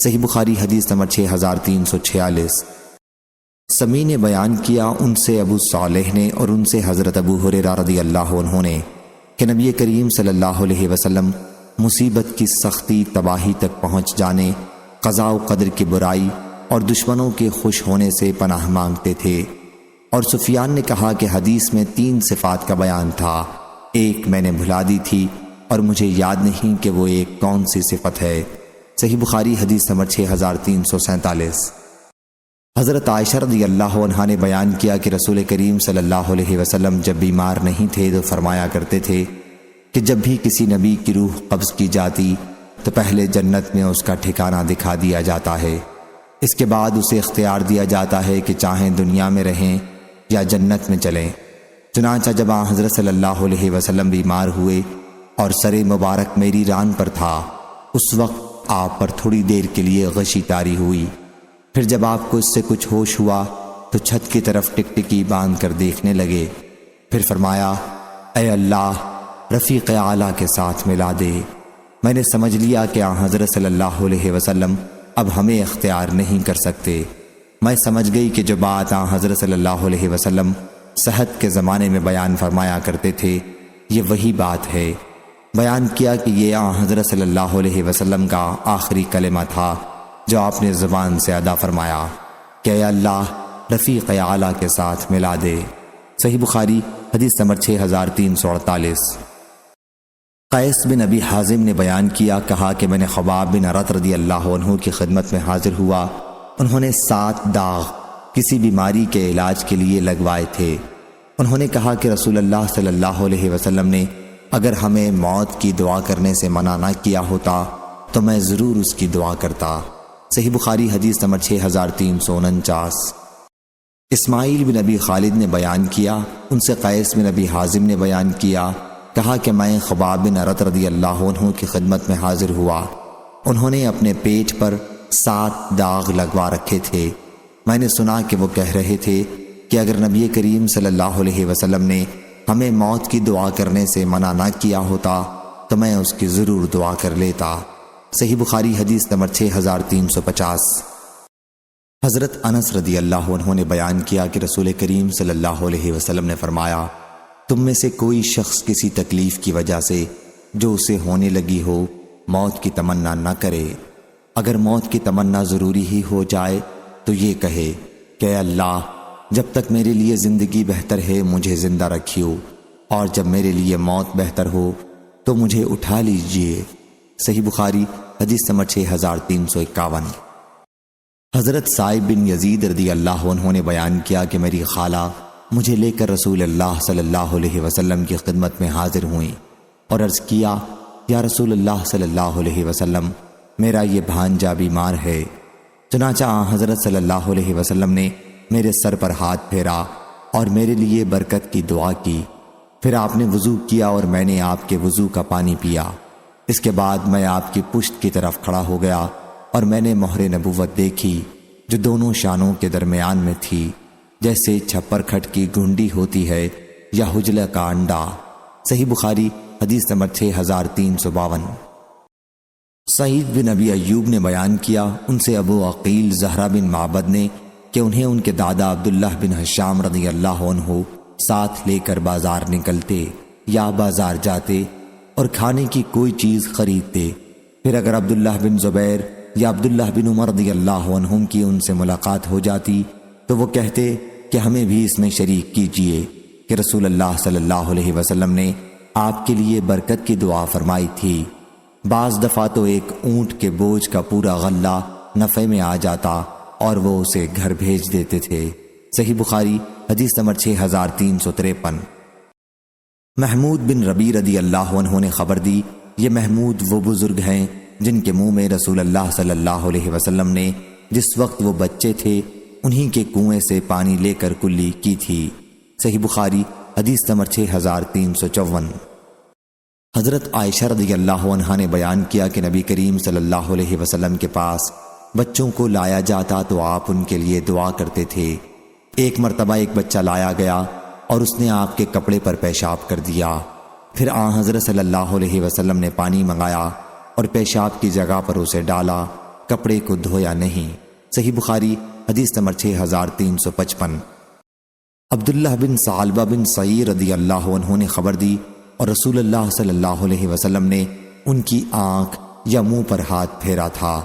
صحیح بخاری حدیث نمبر 6346۔ سمی نے بیان کیا، ان سے ابو صالح نے اور ان سے حضرت ابو ہریرہ رضی اللہ عنہ نے کہ نبی کریم صلی اللہ علیہ وسلم مصیبت کی سختی تباہی تک پہنچ جانے، قضاء و قدر کی برائی اور دشمنوں کے خوش ہونے سے پناہ مانگتے تھے۔ اور سفیان نے کہا کہ حدیث میں 3 صفات کا بیان تھا، ایک میں نے بھلا دی تھی اور مجھے یاد نہیں کہ وہ ایک کون سی صفت ہے۔ صحیح بخاری حدیث نمبر 6347۔ حضرت عائشہ رضی اللہ عنہا نے بیان کیا کہ رسول کریم صلی اللہ علیہ وسلم جب بیمار نہیں تھے تو فرمایا کرتے تھے کہ جب بھی کسی نبی کی روح قبض کی جاتی تو پہلے جنت میں اس کا ٹھکانہ دکھا دیا جاتا ہے، اس کے بعد اسے اختیار دیا جاتا ہے کہ چاہیں دنیا میں رہیں یا جنت میں چلیں۔ چنانچہ جب حضرت صلی اللہ علیہ وسلم بیمار ہوئے اور سر مبارک میری ران پر تھا، اس وقت آپ پر تھوڑی دیر کے لیے غشی طاری ہوئی۔ پھر جب آپ کو اس سے کچھ ہوش ہوا تو چھت کی طرف ٹکٹکی باندھ کر دیکھنے لگے۔ پھر فرمایا، اے اللہ، رفیق اعلیٰ کے ساتھ ملا دے۔ میں نے سمجھ لیا کہ حضرت صلی اللہ علیہ وسلم اب ہمیں اختیار نہیں کر سکتے۔ میں سمجھ گئی کہ جو بات حضرت صلی اللہ علیہ وسلم صحت کے زمانے میں بیان فرمایا کرتے تھے، یہ وہی بات ہے۔ بیان کیا کہ یہ حضرت صلی اللہ علیہ وسلم کا آخری کلمہ تھا جو آپ نے زبان سے ادا فرمایا کہ اے اللہ، رفیق اعلیٰ کے ساتھ ملا دے۔ صحیح بخاری حدیث نمبر 6348۔ قیس بن ابی حازم نے بیان کیا، کہا کہ میں نے خباب بن ارت رضی اللہ عنہ کی خدمت میں حاضر ہوا۔ انہوں نے 7 داغ کسی بیماری کے علاج کے لیے لگوائے تھے۔ انہوں نے کہا کہ رسول اللہ صلی اللہ علیہ وسلم نے اگر ہمیں موت کی دعا کرنے سے منع نہ کیا ہوتا تو میں ضرور اس کی دعا کرتا۔ صحیح بخاری حدیث نمبر 6349۔ اسماعیل بن ابی خالد نے بیان کیا، ان سے قیس بن ابی حازم نے بیان کیا، کہا کہ میں خباب بن ارت رضی اللہ عنہ کی خدمت میں حاضر ہوا۔ انہوں نے اپنے پیٹ پر 7 داغ لگوا رکھے تھے۔ میں نے سنا کہ وہ کہہ رہے تھے کہ اگر نبی کریم صلی اللہ علیہ وسلم نے ہمیں موت کی دعا کرنے سے منع نہ کیا ہوتا تو میں اس کی ضرور دعا کر لیتا۔ صحیح بخاری حدیث نمبر 6350۔ حضرت انس رضی اللہ عنہ نے بیان کیا کہ رسول کریم صلی اللہ علیہ وسلم نے فرمایا، تم میں سے کوئی شخص کسی تکلیف کی وجہ سے جو اسے ہونے لگی ہو موت کی تمنا نہ کرے۔ اگر موت کی تمنا ضروری ہی ہو جائے تو یہ کہے کہ اے اللہ، جب تک میرے لیے زندگی بہتر ہے مجھے زندہ رکھیو، اور جب میرے لیے موت بہتر ہو تو مجھے اٹھا لیجئے۔ صحیح بخاری حدیث نمبر 6351۔ حضرت صائب بن یزید رضی اللہ عنہ نے بیان کیا کہ میری خالہ مجھے لے کر رسول اللہ صلی اللہ علیہ وسلم کی خدمت میں حاضر ہوئیں اور عرض کیا، یا رسول اللہ صلی اللہ علیہ وسلم، میرا یہ بھانجا بیمار ہے۔ چنانچہ حضرت صلی اللہ علیہ وسلم نے میرے سر پر ہاتھ پھیرا اور میرے لیے برکت کی دعا کی۔ پھر آپ نے وضو کیا اور میں نے آپ کے وضو کا پانی پیا۔ اس کے بعد میں آپ کی پشت کی طرف کھڑا ہو گیا اور میں نے مہر نبوت دیکھی جو دونوں شانوں کے درمیان میں تھی، جیسے چھپر کھٹ کی گھنڈی ہوتی ہے یا حجلہ کا انڈا۔ صحیح بخاری حدیث نمبر 6352۔ سعید بن ابی ایوب نے بیان کیا، ان سے ابو عقیل زہرہ بن معبد نے کہ انہیں ان کے دادا عبداللہ بن حشام رضی اللہ عنہ ساتھ لے کر بازار نکلتے یا بازار جاتے اور کھانے کی کوئی چیز خریدتے۔ پھر اگر عبداللہ بن زبیر یا عبداللہ بن عمر رضی اللہ عنہم کی ان سے ملاقات ہو جاتی تو وہ کہتے کہ ہمیں بھی اس میں شریک کیجیے کہ رسول اللہ صلی اللہ علیہ وسلم نے آپ کے لیے برکت کی دعا فرمائی تھی۔ بعض دفعہ تو ایک اونٹ کے بوجھ کا پورا غلہ نفع میں آ جاتا اور وہ اسے گھر بھیج دیتے تھے۔ صحیح بخاری حدیث نمبر 6353۔ محمود بن ربیع رضی اللہ عنہ نے خبر دی، یہ محمود وہ بزرگ ہیں جن کے منہ میں رسول اللہ صلی اللہ علیہ وسلم نے جس وقت وہ بچے تھے انہی کے کنویں سے پانی لے کر کلی کی تھی۔ صحیح بخاری حدیث نمبر 6354۔ حضرت عائشہ رضی اللہ عنہا نے بیان کیا کہ نبی کریم صلی اللہ علیہ وسلم کے پاس بچوں کو لایا جاتا تو آپ ان کے لیے دعا کرتے تھے۔ ایک مرتبہ ایک بچہ لایا گیا اور اس نے آپ کے کپڑے پر پیشاب کر دیا۔ پھر حضرت صلی اللہ علیہ وسلم نے پانی منگایا اور پیشاب کی جگہ پر اسے ڈالا، کپڑے کو دھویا نہیں۔ صحیح بخاری حدیث نمبر 6355۔ عبداللہ بن ثعلبہ بن سعیر رضی اللہ عنہ نے خبر دی اور رسول اللہ صلی اللہ علیہ وسلم نے ان کی آنکھ یا منہ پر ہاتھ پھیرا تھا۔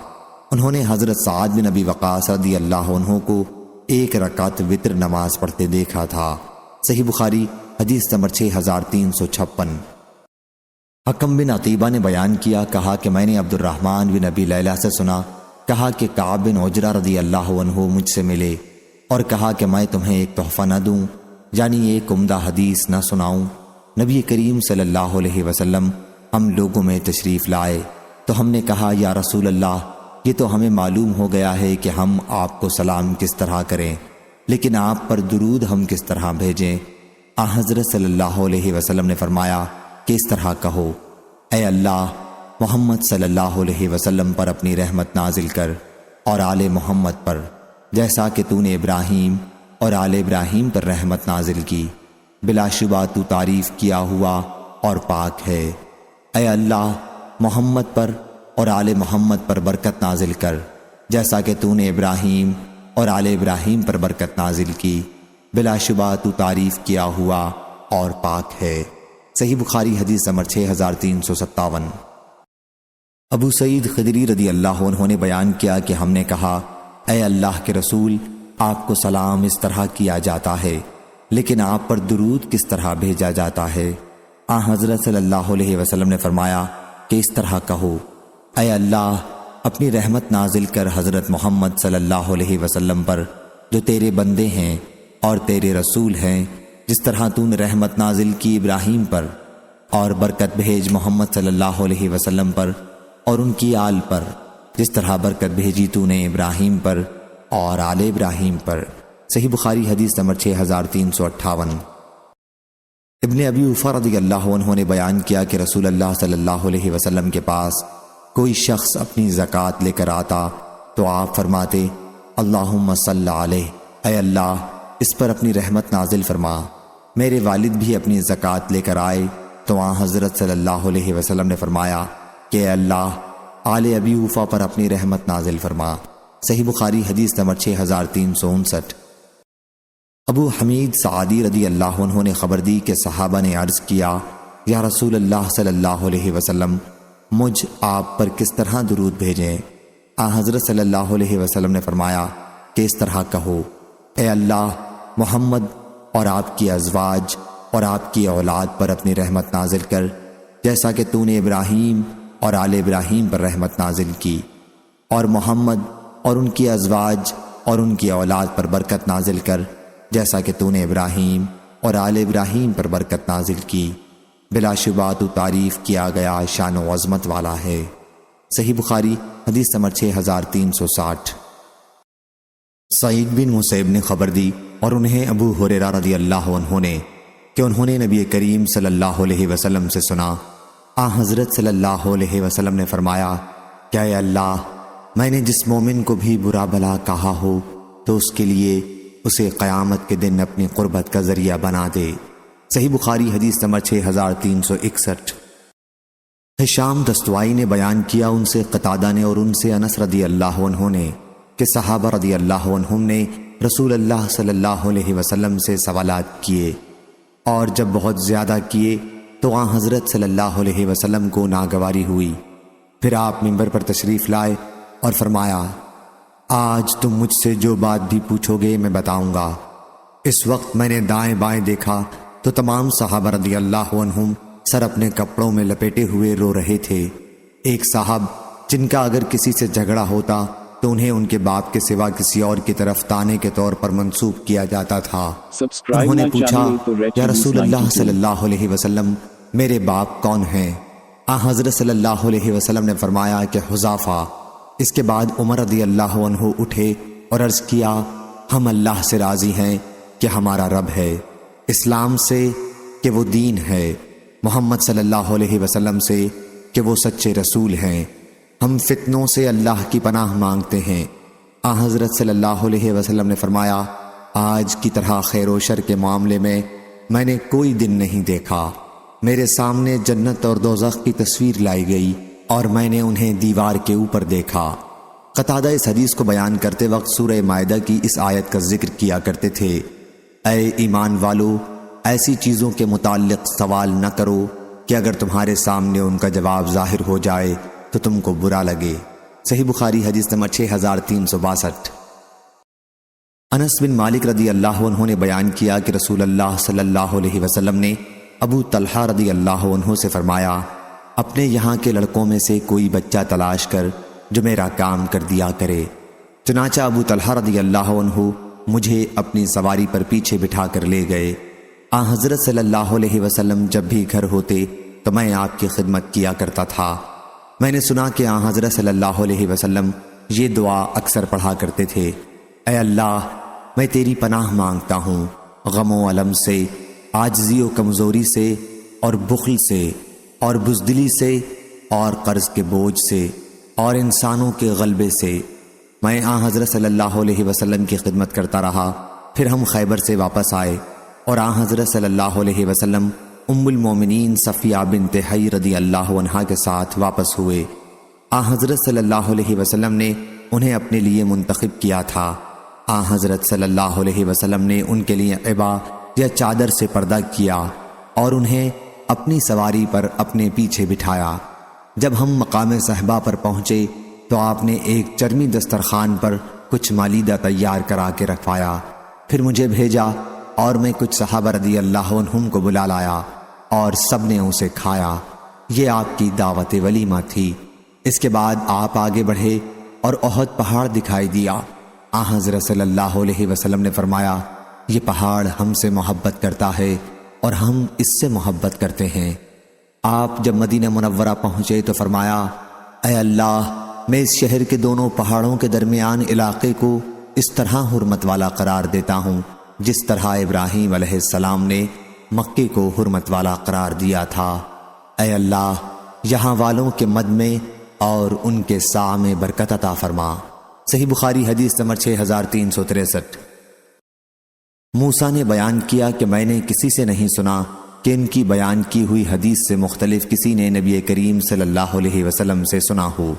انہوں نے حضرت سعد بن ابی وقاص رضی اللہ عنہ کو 1 رکعت وتر نماز پڑھتے دیکھا تھا۔ صحیح بخاری حدیث نمبر 6356۔ حکم بن عطیبہ نے بیان کیا، کہا کہ میں نے عبد الرحمن بن ابی لیلہ سے سنا، کہا کہ کعب بن عجرہ رضی اللہ عنہ مجھ سے ملے اور کہا کہ میں تمہیں ایک تحفہ نہ دوں، یعنی ایک عمدہ حدیث نہ سناؤں۔ نبی کریم صلی اللہ علیہ وسلم ہم لوگوں میں تشریف لائے تو ہم نے کہا، یا رسول اللہ، یہ تو ہمیں معلوم ہو گیا ہے کہ ہم آپ کو سلام کس طرح کریں، لیکن آپ پر درود ہم کس طرح بھیجیں؟ آن حضرت صلی اللہ علیہ وسلم نے فرمایا کہ اس طرح کہو، اے اللہ محمد صلی اللہ علیہ وسلم پر اپنی رحمت نازل کر اور آل محمد پر، جیسا کہ تو نے ابراہیم اور آل ابراہیم پر رحمت نازل کی، بلا شبہ تو تعریف کیا ہوا اور پاک ہے۔ اے اللہ محمد پر اور آل محمد پر برکت نازل کر، جیسا کہ تو نے ابراہیم اور آل ابراہیم پر برکت نازل کی، بلا شبہ تو تعریف کیا ہوا اور پاک ہے۔ صحیح بخاری حدیث نمبر 6357۔ ابو سعید خدری رضی اللہ عنہ نے بیان کیا کہ ہم نے کہا، اے اللہ کے رسول، آپ کو سلام اس طرح کیا جاتا ہے، لیکن آپ پر درود کس طرح بھیجا جاتا ہے؟ آن حضرت صلی اللہ علیہ وسلم نے فرمایا کہ اس طرح کہو، اے اللہ اپنی رحمت نازل کر حضرت محمد صلی اللہ علیہ وسلم پر جو تیرے بندے ہیں اور تیرے رسول ہیں، جس طرح تو نے رحمت نازل کی ابراہیم پر، اور برکت بھیج محمد صلی اللہ علیہ وسلم پر اور ان کی آل پر، جس طرح برکت بھیجی تو نے ابراہیم پر اور آل ابراہیم پر۔ صحیح بخاری حدیث نمبر 6358۔ ابن ابی اوفا رضی اللہ عنہ نے بیان کیا کہ رسول اللہ صلی اللہ علیہ وسلم کے پاس کوئی شخص اپنی زکوٰۃ لے کر آتا تو آپ فرماتے، اللہم صلی علیہ، اے اللہ اس پر اپنی رحمت نازل فرما۔ میرے والد بھی اپنی زکوٰۃ لے کر آئے تو آن حضرت صلی اللہ علیہ وسلم نے فرمایا کہ اے اللہ آل ابی اوفا پر اپنی رحمت نازل فرما۔ صحیح بخاری حدیث نمبر 6359۔ ابو حمید سعدی رضی اللہ عنہ نے خبر دی کہ صحابہ نے عرض کیا، یا رسول اللہ صلی اللہ علیہ وسلم، مجھ آپ پر کس طرح درود بھیجیں؟ آن حضرت صلی اللہ علیہ وسلم نے فرمایا کہ اس طرح کہو، اے اللہ محمد اور آپ کی ازواج اور آپ کی اولاد پر اپنی رحمت نازل کر، جیسا کہ تو نے ابراہیم اور آل ابراہیم پر رحمت نازل کی، اور محمد اور ان کی ازواج اور ان کی اولاد پر برکت نازل کر، جیسا کہ تو نے ابراہیم اور آل ابراہیم پر برکت نازل کی، بلا شبہ تو تعریف کیا گیا شان و عظمت والا ہے۔ صحیح بخاری حدیث نمبر 6360۔ سعید بن مسیب نے خبر دی اور انہیں ابو ہریرہ رضی اللہ عنہ نے کہ انہوں نے نبی کریم صلی اللہ علیہ وسلم سے سنا، آن حضرت صلی اللہ علیہ وسلم نے فرمایا کہ اے اللہ میں نے جس مومن کو بھی برا بھلا کہا ہو تو اس کے لیے اسے قیامت کے دن اپنی قربت کا ذریعہ بنا دے۔ صحیح بخاری حدیث نمبر 6361۔ ہشام دستوائی نے بیان کیا، ان سے قتادہ نے اور ان سے انس رضی اللہ عنہ نے کہ صحابہ رضی اللہ عنہم نے رسول اللہ صلی اللہ علیہ وسلم سے سوالات کیے، اور جب بہت زیادہ کیے تو آن حضرت صلی اللہ علیہ وسلم کو ناگواری ہوئی۔ پھر آپ منبر پر تشریف لائے اور فرمایا، آج تم مجھ سے جو بات بھی پوچھو گے میں بتاؤں گا۔ اس وقت میں نے دائیں بائیں دیکھا تو تمام صحابہ رضی اللہ عنہم سر اپنے کپڑوں میں لپیٹے ہوئے رو رہے تھے۔ ایک صاحب جن کا اگر کسی سے جھگڑا ہوتا تو انہیں ان کے باپ کے سوا کسی اور کی طرف تانے کے طور پر منسوب کیا جاتا تھا۔ انہوں نے پوچھا، یا رسول اللہ صلی اللہ علیہ وسلم میرے باپ کون ہیں؟ آن حضرت صلی اللہ علیہ وسلم نے فرمایا کہ حذافہ۔ اس کے بعد عمر رضی اللہ عنہ اٹھے اور عرض کیا، ہم اللہ سے راضی ہیں کہ ہمارا رب ہے، اسلام سے کہ وہ دین ہے، محمد صلی اللہ علیہ وسلم سے کہ وہ سچے رسول ہیں، ہم فتنوں سے اللہ کی پناہ مانگتے ہیں۔ آن حضرت صلی اللہ علیہ وسلم نے فرمایا، آج کی طرح خیر و شر کے معاملے میں نے کوئی دن نہیں دیکھا۔ میرے سامنے جنت اور دوزخ کی تصویر لائی گئی اور میں نے انہیں دیوار کے اوپر دیکھا۔ قتادہ اس حدیث کو بیان کرتے وقت سورہ مائدہ کی اس آیت کا ذکر کیا کرتے تھے، اے ایمان والو ایسی چیزوں کے متعلق سوال نہ کرو کہ اگر تمہارے سامنے ان کا جواب ظاہر ہو جائے تو تم کو برا لگے۔ صحیح بخاری حدیث نمبر 6362۔ انس بن مالک رضی اللہ عنہ نے بیان کیا کہ رسول اللہ صلی اللہ علیہ وسلم نے ابو طلحہ رضی اللہ عنہ سے فرمایا، اپنے یہاں کے لڑکوں میں سے کوئی بچہ تلاش کر جو میرا کام کر دیا کرے۔ چنانچہ ابو طلحہ رضی اللہ عنہ مجھے اپنی سواری پر پیچھے بٹھا کر لے گئے۔ آن حضرت صلی اللہ علیہ وسلم جب بھی گھر ہوتے تو میں آپ کی خدمت کیا کرتا تھا۔ میں نے سنا کہ آن حضرت صلی اللہ علیہ وسلم یہ دعا اکثر پڑھا کرتے تھے، اے اللہ میں تیری پناہ مانگتا ہوں غم و الم سے عاجزی و کمزوری سے اور بخل سے اور بزدلی سے اور قرض کے بوجھ سے اور انسانوں کے غلبے سے۔ میں حضرت صلی اللہ علیہ وسلم کی خدمت کرتا رہا۔ پھر ہم خیبر سے واپس آئے اور حضرت صلی اللہ علیہ وسلم ام المومنین صفیہ بنت حی رضی اللہ عنہا کے ساتھ واپس ہوئے۔ حضرت صلی اللہ علیہ وسلم نے انہیں اپنے لیے منتخب کیا تھا۔ حضرت صلی اللہ علیہ وسلم نے ان کے لیے عبا یا چادر سے پردہ کیا اور انہیں اپنی سواری پر اپنے پیچھے بٹھایا۔ جب ہم مقام صحبہ پر پہنچے تو آپ نے ایک چرمی دسترخوان پر کچھ مالیدہ تیار کرا کے رکھوایا۔ پھر مجھے بھیجا اور میں کچھ صحابہ رضی اللہ عنہم کو بلا لایا اور سب نے اسے کھایا۔ یہ آپ کی دعوت ولیمہ تھی۔ اس کے بعد آپ آگے بڑھے اور احد پہاڑ دکھائی دیا۔ حضرت صلی اللہ علیہ وسلم نے فرمایا، یہ پہاڑ ہم سے محبت کرتا ہے اور ہم اس سے محبت کرتے ہیں۔ آپ جب مدینہ منورہ پہنچے تو فرمایا، اے اللہ، میں اس شہر کے دونوں پہاڑوں کے درمیان علاقے کو اس طرح حرمت والا قرار دیتا ہوں جس طرح ابراہیم علیہ السلام نے مکے کو حرمت والا قرار دیا تھا۔ اے اللہ، یہاں والوں کے مد میں اور ان کے سا میں برکت عطا فرما۔ صحیح بخاری حدیث نمبر 6363۔ موسیٰ نے بیان کیا کہ میں نے کسی سے نہیں سنا کہ ان کی بیان کی ہوئی حدیث سے مختلف کسی نے نبی کریم صلی اللہ علیہ وسلم سے سنا ہو۔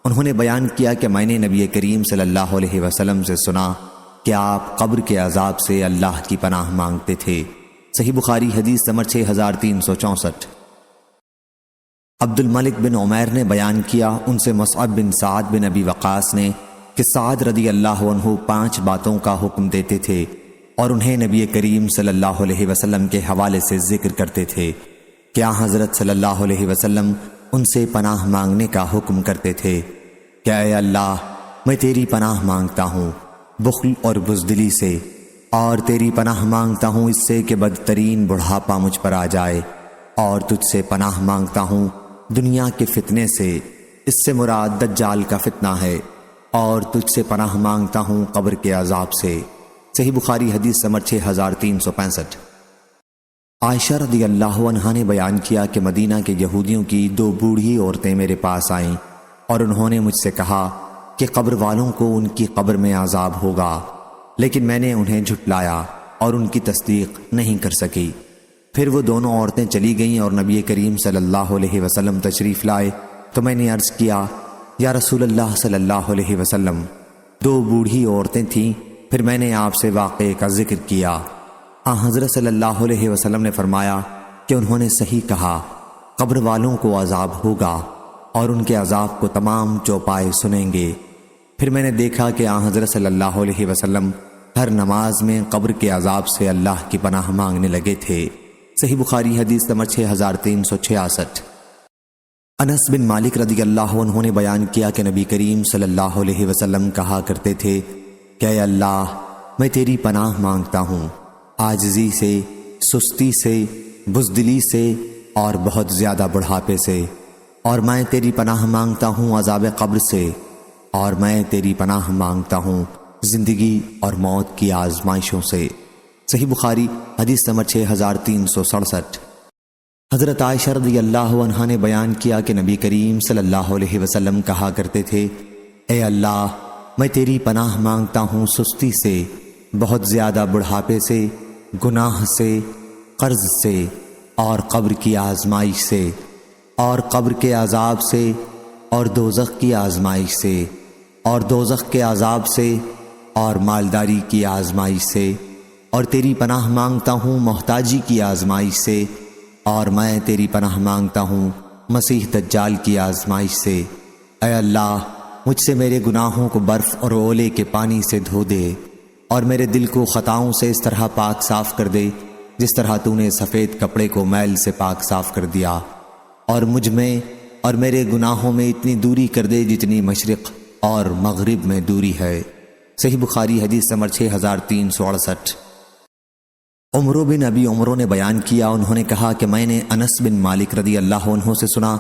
انہوں نے بیان کیا کہ میں نے نبی کریم صلی اللہ علیہ وسلم سے سنا کہ آپ قبر کے عذاب سے اللہ کی پناہ مانگتے تھے۔ صحیح بخاری حدیث نمبر 6364۔ عبد الملک بن عمیر نے بیان کیا، ان سے مصعب بن سعد بن ابی وقاص نے کہ سعد رضی اللہ عنہ 5 باتوں کا حکم دیتے تھے اور انہیں نبی کریم صلی اللہ علیہ وسلم کے حوالے سے ذکر کرتے تھے۔ کیا حضرت صلی اللہ علیہ وسلم ان سے پناہ مانگنے کا حکم کرتے تھے کہ اے اللہ، میں تیری پناہ مانگتا ہوں بخل اور بزدلی سے، اور تیری پناہ مانگتا ہوں اس سے کہ بدترین بڑھاپا مجھ پر آ جائے، اور تجھ سے پناہ مانگتا ہوں دنیا کے فتنے سے، اس سے مراد دجال کا فتنہ ہے، اور تجھ سے پناہ مانگتا ہوں قبر کے عذاب سے۔ صحیح بخاری حدیث نمبر 6365۔ عائشہ رضی اللہ عنہا نے بیان کیا کہ مدینہ کے یہودیوں کی 2 بوڑھی عورتیں میرے پاس آئیں اور انہوں نے مجھ سے کہا کہ قبر والوں کو ان کی قبر میں عذاب ہوگا، لیکن میں نے انہیں جھٹلایا اور ان کی تصدیق نہیں کر سکی۔ پھر وہ دونوں عورتیں چلی گئیں اور نبی کریم صلی اللہ علیہ وسلم تشریف لائے تو میں نے عرض کیا، یا رسول اللہ صلی اللہ علیہ وسلم، 2 بوڑھی عورتیں تھیں۔ پھر میں نے آپ سے واقعے کا ذکر کیا۔ حضرت صلی اللہ علیہ وسلم نے فرمایا کہ انہوں نے صحیح کہا، قبر والوں کو عذاب ہوگا اور ان کے عذاب کو تمام چوپائے سنیں گے۔ پھر میں نے دیکھا کہ حضرت صلی اللہ علیہ وسلم ہر نماز میں قبر کے عذاب سے اللہ کی پناہ مانگنے لگے تھے۔ صحیح بخاری حدیث نمبر 6366۔ انس بن مالک رضی اللہ عنہ نے بیان کیا کہ نبی کریم صلی اللہ علیہ وسلم کہا کرتے تھے کہ اے اللہ، میں تیری پناہ مانگتا ہوں عاجزی سے، سستی سے، بزدلی سے اور بہت زیادہ بڑھاپے سے، اور میں تیری پناہ مانگتا ہوں عذاب قبر سے، اور میں تیری پناہ مانگتا ہوں زندگی اور موت کی آزمائشوں سے۔ صحیح بخاری حدیث نمبر 6367۔ حضرت عائشہ رضی اللہ عنہا نے بیان کیا کہ نبی کریم صلی اللہ علیہ وسلم کہا کرتے تھے، اے اللہ، میں تیری پناہ مانگتا ہوں سستی سے، بہت زیادہ بڑھاپے سے، گناہ سے، قرض سے، اور قبر کی آزمائش سے، اور قبر کے عذاب سے، اور دوزخ کی آزمائش سے، اور دوزخ کے عذاب سے، اور مالداری کی آزمائش سے، اور تیری پناہ مانگتا ہوں محتاجی کی آزمائش سے، اور میں تیری پناہ مانگتا ہوں مسیح دجال کی آزمائش سے۔ اے اللہ، مجھ سے میرے گناہوں کو برف اور اولے کے پانی سے دھو دے، اور میرے دل کو خطاؤں سے اس طرح پاک صاف کر دے جس طرح تو نے سفید کپڑے کو میل سے پاک صاف کر دیا، اور مجھ میں اور میرے گناہوں میں اتنی دوری کر دے جتنی مشرق اور مغرب میں دوری ہے۔ صحیح بخاری حدیث نمبر 6368۔ عمرو بن ابی عمرو نے بیان کیا، انہوں نے کہا کہ میں نے انس بن مالک رضی اللہ عنہ سے سنا،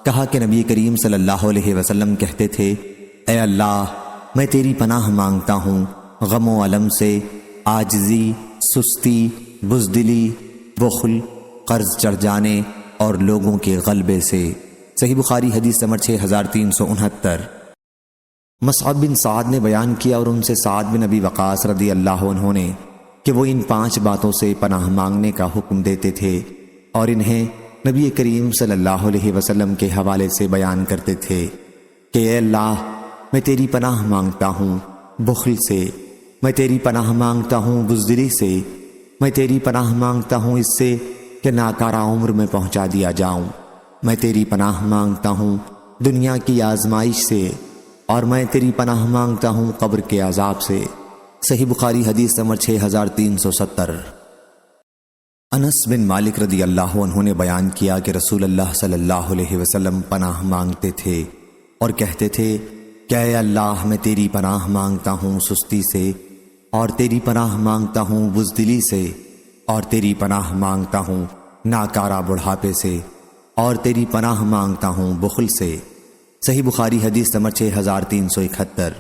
کہا کہ نبی کریم صلی اللہ علیہ وسلم کہتے تھے، اے اللہ، میں تیری پناہ مانگتا ہوں غم و الم سے، عاجزی، سستی، بزدلی، بخل، قرض چڑھ جانے اور لوگوں کے غلبے سے۔ صحیح بخاری حدیث نمبر 6369۔ مصعب بن سعد نے بیان کیا اور ان سے سعد بن ابی وقاص رضی اللہ عنہ نے کہ وہ ان 5 باتوں سے پناہ مانگنے کا حکم دیتے تھے اور انہیں نبی کریم صلی اللہ علیہ وسلم کے حوالے سے بیان کرتے تھے کہ اے اللہ، میں تیری پناہ مانگتا ہوں بخل سے، میں تیری پناہ مانگتا ہوں بزدلی سے، میں تیری پناہ مانگتا ہوں اس سے کہ ناکارہ عمر میں پہنچا دیا جاؤں، میں تیری پناہ مانگتا ہوں دنیا کی آزمائش سے، اور میں تیری پناہ مانگتا ہوں قبر کے عذاب سے۔ صحیح بخاری حدیث نمبر 6370۔ انس بن مالک رضی اللہ عنہ نے بیان کیا کہ رسول اللہ صلی اللہ علیہ وسلم پناہ مانگتے تھے اور کہتے تھے کہ اے اللہ، میں تیری پناہ مانگتا ہوں سستی سے، اور تیری پناہ مانگتا ہوں بزدلی سے، اور تیری پناہ مانگتا ہوں ناکارہ بڑھاپے سے، اور تیری پناہ مانگتا ہوں بخل سے۔ صحیح بخاری حدیث نمبر 6371۔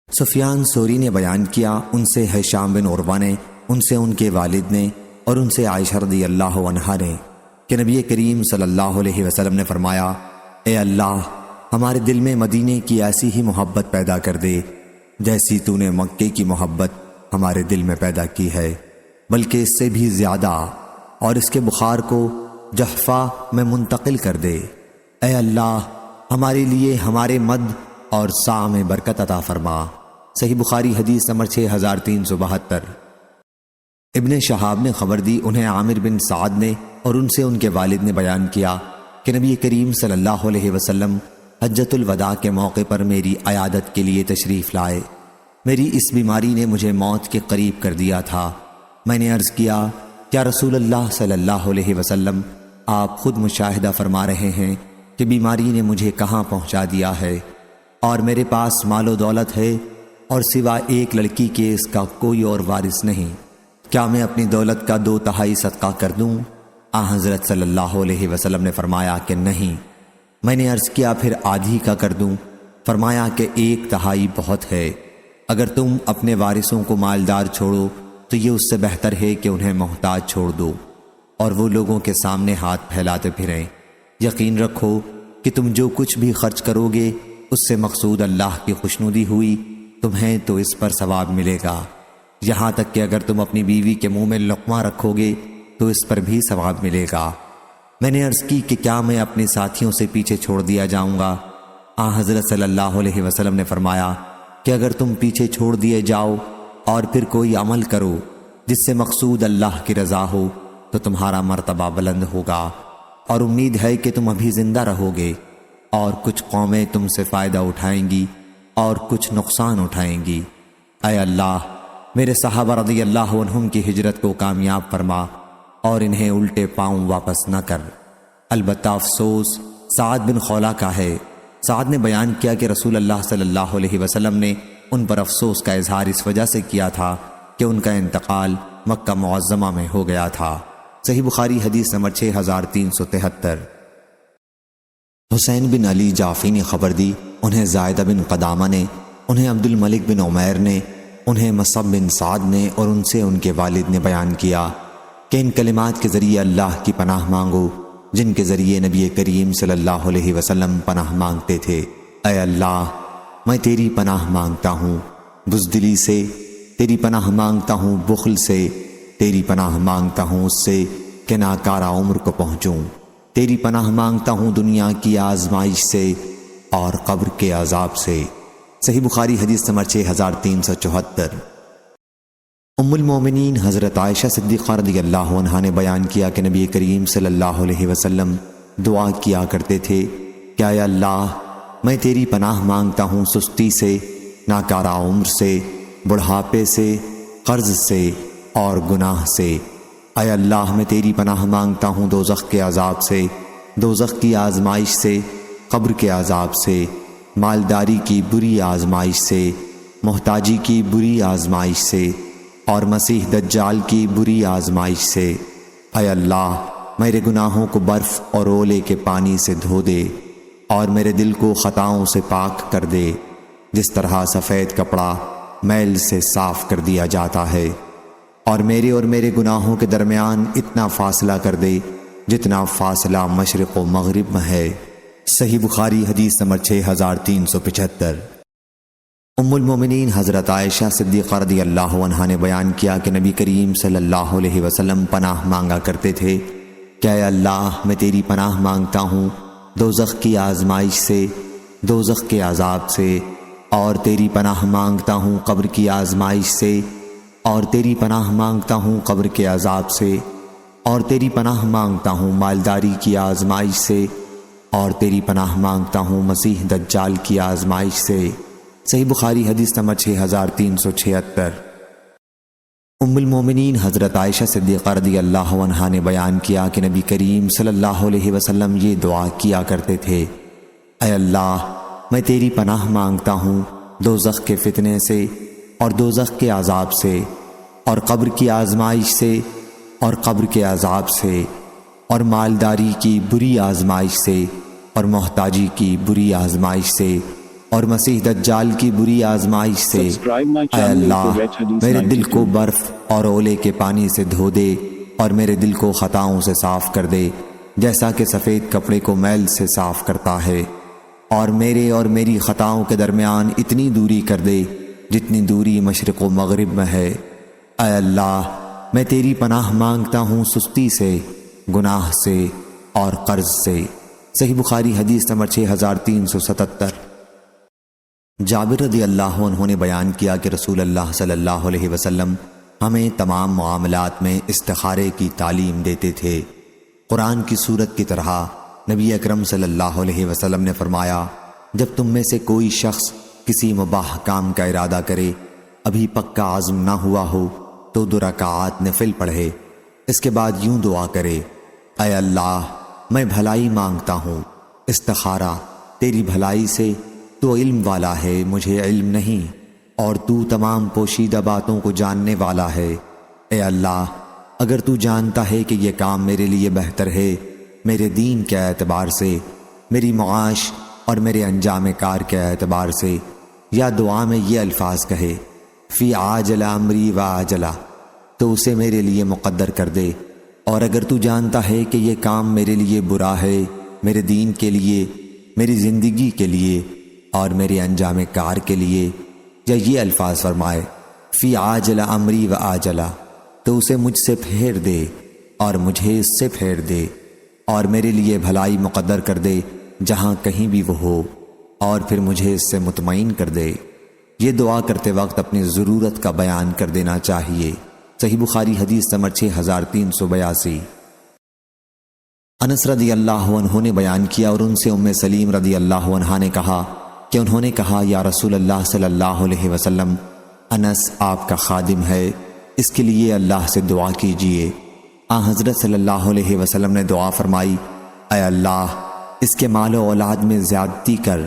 سفیان ثوری نے بیان کیا، ان سے ہشام بن عروہ نے، ان سے ان کے والد نے، اور ان سے عائشہ رضی اللہ عنہا نے کہ نبی کریم صلی اللہ علیہ وسلم نے فرمایا، اے اللہ، ہمارے دل میں مدینے کی ایسی ہی محبت پیدا کر دے جیسی تو نے مکے کی محبت ہمارے دل میں پیدا کی ہے، بلکہ اس سے بھی زیادہ، اور اس کے بخار کو جحفہ میں منتقل کر دے۔ اے اللہ، ہمارے لیے ہمارے مد اور سا میں برکت عطا فرما۔ صحیح بخاری حدیث نمبر 6372۔ ابن شہاب نے خبر دی، انہیں عامر بن سعد نے اور ان سے ان کے والد نے بیان کیا کہ نبی کریم صلی اللہ علیہ وسلم حجۃ الوداع کے موقع پر میری عیادت کے لیے تشریف لائے۔ میری اس بیماری نے مجھے موت کے قریب کر دیا تھا۔ میں نے عرض کیا، کیا رسول اللہ صلی اللہ علیہ وسلم آپ خود مشاہدہ فرما رہے ہیں کہ بیماری نے مجھے کہاں پہنچا دیا ہے، اور میرے پاس مال و دولت ہے اور سوا ایک لڑکی کے اس کا کوئی اور وارث نہیں، کیا میں اپنی دولت کا 2/3 صدقہ کر دوں؟ حضرت صلی اللہ علیہ وسلم نے فرمایا کہ نہیں۔ میں نے عرض کیا، پھر آدھی کا کر دوں؟ فرمایا کہ 1/3 بہت ہے۔ اگر تم اپنے وارثوں کو مالدار چھوڑو تو یہ اس سے بہتر ہے کہ انہیں محتاج چھوڑ دو اور وہ لوگوں کے سامنے ہاتھ پھیلاتے پھریں۔ یقین رکھو کہ تم جو کچھ بھی خرچ کرو گے اس سے مقصود اللہ کی خوشنودی ہوئی، تمہیں تو اس پر ثواب ملے گا، یہاں تک کہ اگر تم اپنی بیوی کے منہ میں لقمہ رکھو گے تو اس پر بھی ثواب ملے گا۔ میں نے عرض کی کہ کیا میں اپنے ساتھیوں سے پیچھے چھوڑ دیا جاؤں گا؟ حضرت صلی اللہ علیہ وسلم نے فرمایا کہ اگر تم پیچھے چھوڑ دیے جاؤ اور پھر کوئی عمل کرو جس سے مقصود اللہ کی رضا ہو تو تمہارا مرتبہ بلند ہوگا، اور امید ہے کہ تم ابھی زندہ رہو گے، اور کچھ قومیں تم سے فائدہ اٹھائیں گی اور کچھ نقصان اٹھائیں گی۔ اے اللہ، میرے صحابہ رضی اللہ عنہم کی ہجرت کو کامیاب فرما اور انہیں الٹے پاؤں واپس نہ کر۔ البتہ افسوس سعد بن خولہ کا ہے۔ سعد نے بیان کیا کہ رسول اللہ صلی اللہ علیہ وسلم نے ان پر افسوس کا اظہار اس وجہ سے کیا تھا کہ ان کا انتقال مکہ معظمہ میں ہو گیا تھا۔ صحیح بخاری حدیث نمبر 6373۔ حسین بن علی جعفی نے خبر دی، انہیں زائدہ بن قدامہ نے، انہیں عبد الملک بن عمیر نے، انہیں مصعب بن سعد نے اور ان سے ان کے والد نے بیان کیا کہ ان کلمات کے ذریعے اللہ کی پناہ مانگو جن کے ذریعے نبی کریم صلی اللہ علیہ وسلم پناہ مانگتے تھے۔ اے اللہ، میں تیری پناہ مانگتا ہوں بزدلی سے، تیری پناہ مانگتا ہوں بخل سے، تیری پناہ مانگتا ہوں اس سے کہ ناکارہ عمر کو پہنچوں، تیری پناہ مانگتا ہوں دنیا کی آزمائش سے اور قبر کے عذاب سے۔ صحیح بخاری حدیث نمبر 6374۔ ام المومنین حضرت عائشہ صدیقہ رضی اللہ عنہا نے بیان کیا کہ نبی کریم صلی اللہ علیہ وسلم دعا کیا کرتے تھے کہ اے اللہ، میں تیری پناہ مانگتا ہوں سستی سے، ناکارہ عمر سے، بڑھاپے سے، قرض سے اور گناہ سے۔ اے اللہ، میں تیری پناہ مانگتا ہوں دوزخ کے عذاب سے، دوزخ کی آزمائش سے، قبر کے عذاب سے، مالداری کی بری آزمائش سے، محتاجی کی بری آزمائش سے اور مسیح دجال کی بری آزمائش سے۔ اے اللہ، میرے گناہوں کو برف اور اولے کے پانی سے دھو دے اور میرے دل کو خطاؤں سے پاک کر دے، جس طرح سفید کپڑا میل سے صاف کر دیا جاتا ہے۔ اور میرے گناہوں کے درمیان اتنا فاصلہ کر دے جتنا فاصلہ مشرق و مغرب میں ہے۔ صحیح بخاری حدیث نمبر 6375۔ ام المومنین حضرت عائشہ صدیقہ رضی اللہ عنہا نے بیان کیا کہ نبی کریم صلی اللہ علیہ وسلم پناہ مانگا کرتے تھے کہ اے اللہ میں تیری پناہ مانگتا ہوں دوزخ کی آزمائش سے، دوزخ کے عذاب سے، اور تیری پناہ مانگتا ہوں قبر کی آزمائش سے، اور تیری پناہ مانگتا ہوں قبر کے عذاب سے، اور تیری پناہ مانگتا ہوں مالداری کی آزمائش سے، اور تیری پناہ مانگتا ہوں مسیح دجال کی آزمائش سے۔ صحیح بخاری حدیث نمبر 6376۔ ام المومنین حضرت عائشہ صدیقہ رضی اللہ عنہا نے بیان کیا کہ نبی کریم صلی اللہ علیہ وسلم یہ دعا کیا کرتے تھے، اے اللہ میں تیری پناہ مانگتا ہوں دوزخ کے فتنے سے، اور دوزخ کے عذاب سے، اور قبر کی آزمائش سے، اور قبر کے عذاب سے، اور مالداری کی بری آزمائش سے، اور محتاجی کی بری آزمائش سے، اور مسیح دجال کی بری آزمائش سے۔ اے اللہ میرے دل کو برف اور اولے کے پانی سے دھو دے، اور میرے دل کو خطاؤں سے صاف کر دے جیسا کہ سفید کپڑے کو میل سے صاف کرتا ہے، اور میری خطاؤں کے درمیان اتنی دوری کر دے جتنی دوری مشرق و مغرب میں ہے۔ اے اللہ میں تیری پناہ مانگتا ہوں سستی سے، گناہ سے، اور قرض سے۔ صحیح بخاری حدیث نمبر 6377۔ جابر رضی اللہ عنہ نے بیان کیا کہ رسول اللہ صلی اللہ علیہ وسلم ہمیں تمام معاملات میں استخارے کی تعلیم دیتے تھے۔ قرآن کی سورت کی طرح نبی اکرم صلی اللہ علیہ وسلم نے فرمایا، جب تم میں سے کوئی شخص کسی مباح کام کا ارادہ کرے، ابھی پکا عزم نہ ہوا ہو، تو 2 رکعات نفل پڑھے، اس کے بعد یوں دعا کرے، اے اللہ میں بھلائی مانگتا ہوں، استخارہ تیری بھلائی سے، تو علم والا ہے مجھے علم نہیں، اور تو تمام پوشیدہ باتوں کو جاننے والا ہے۔ اے اللہ اگر تو جانتا ہے کہ یہ کام میرے لیے بہتر ہے، میرے دین کے اعتبار سے، میری معاش اور میرے انجام کار کے اعتبار سے، یا دعا میں یہ الفاظ کہے، فی عاجل امری و عاجلہ، تو اسے میرے لیے مقدر کر دے۔ اور اگر تو جانتا ہے کہ یہ کام میرے لیے برا ہے، میرے دین کے لیے، میری زندگی کے لیے، اور میرے انجام کار کے لیے، یا یہ الفاظ فرمائے، فی عاجل امری و عاجلہ، تو اسے مجھ سے پھیر دے اور مجھے اس سے پھیر دے، اور میرے لیے بھلائی مقدر کر دے جہاں کہیں بھی وہ ہو، اور پھر مجھے اس سے مطمئن کر دے۔ یہ دعا کرتے وقت اپنی ضرورت کا بیان کر دینا چاہیے۔ صحیح بخاری حدیث نمبر 6382۔ انس رضی اللہ عنہ نے بیان کیا اور ان سے ام سلیم رضی اللہ عنہا نے کہا کہ انہوں نے کہا، یا رسول اللہ صلی اللہ علیہ وسلم، انس آپ کا خادم ہے، اس کے لیے اللہ سے دعا کیجئے۔ حضرت صلی اللہ علیہ وسلم نے دعا فرمائی، اے اللہ اس کے مال و اولاد میں زیادتی کر،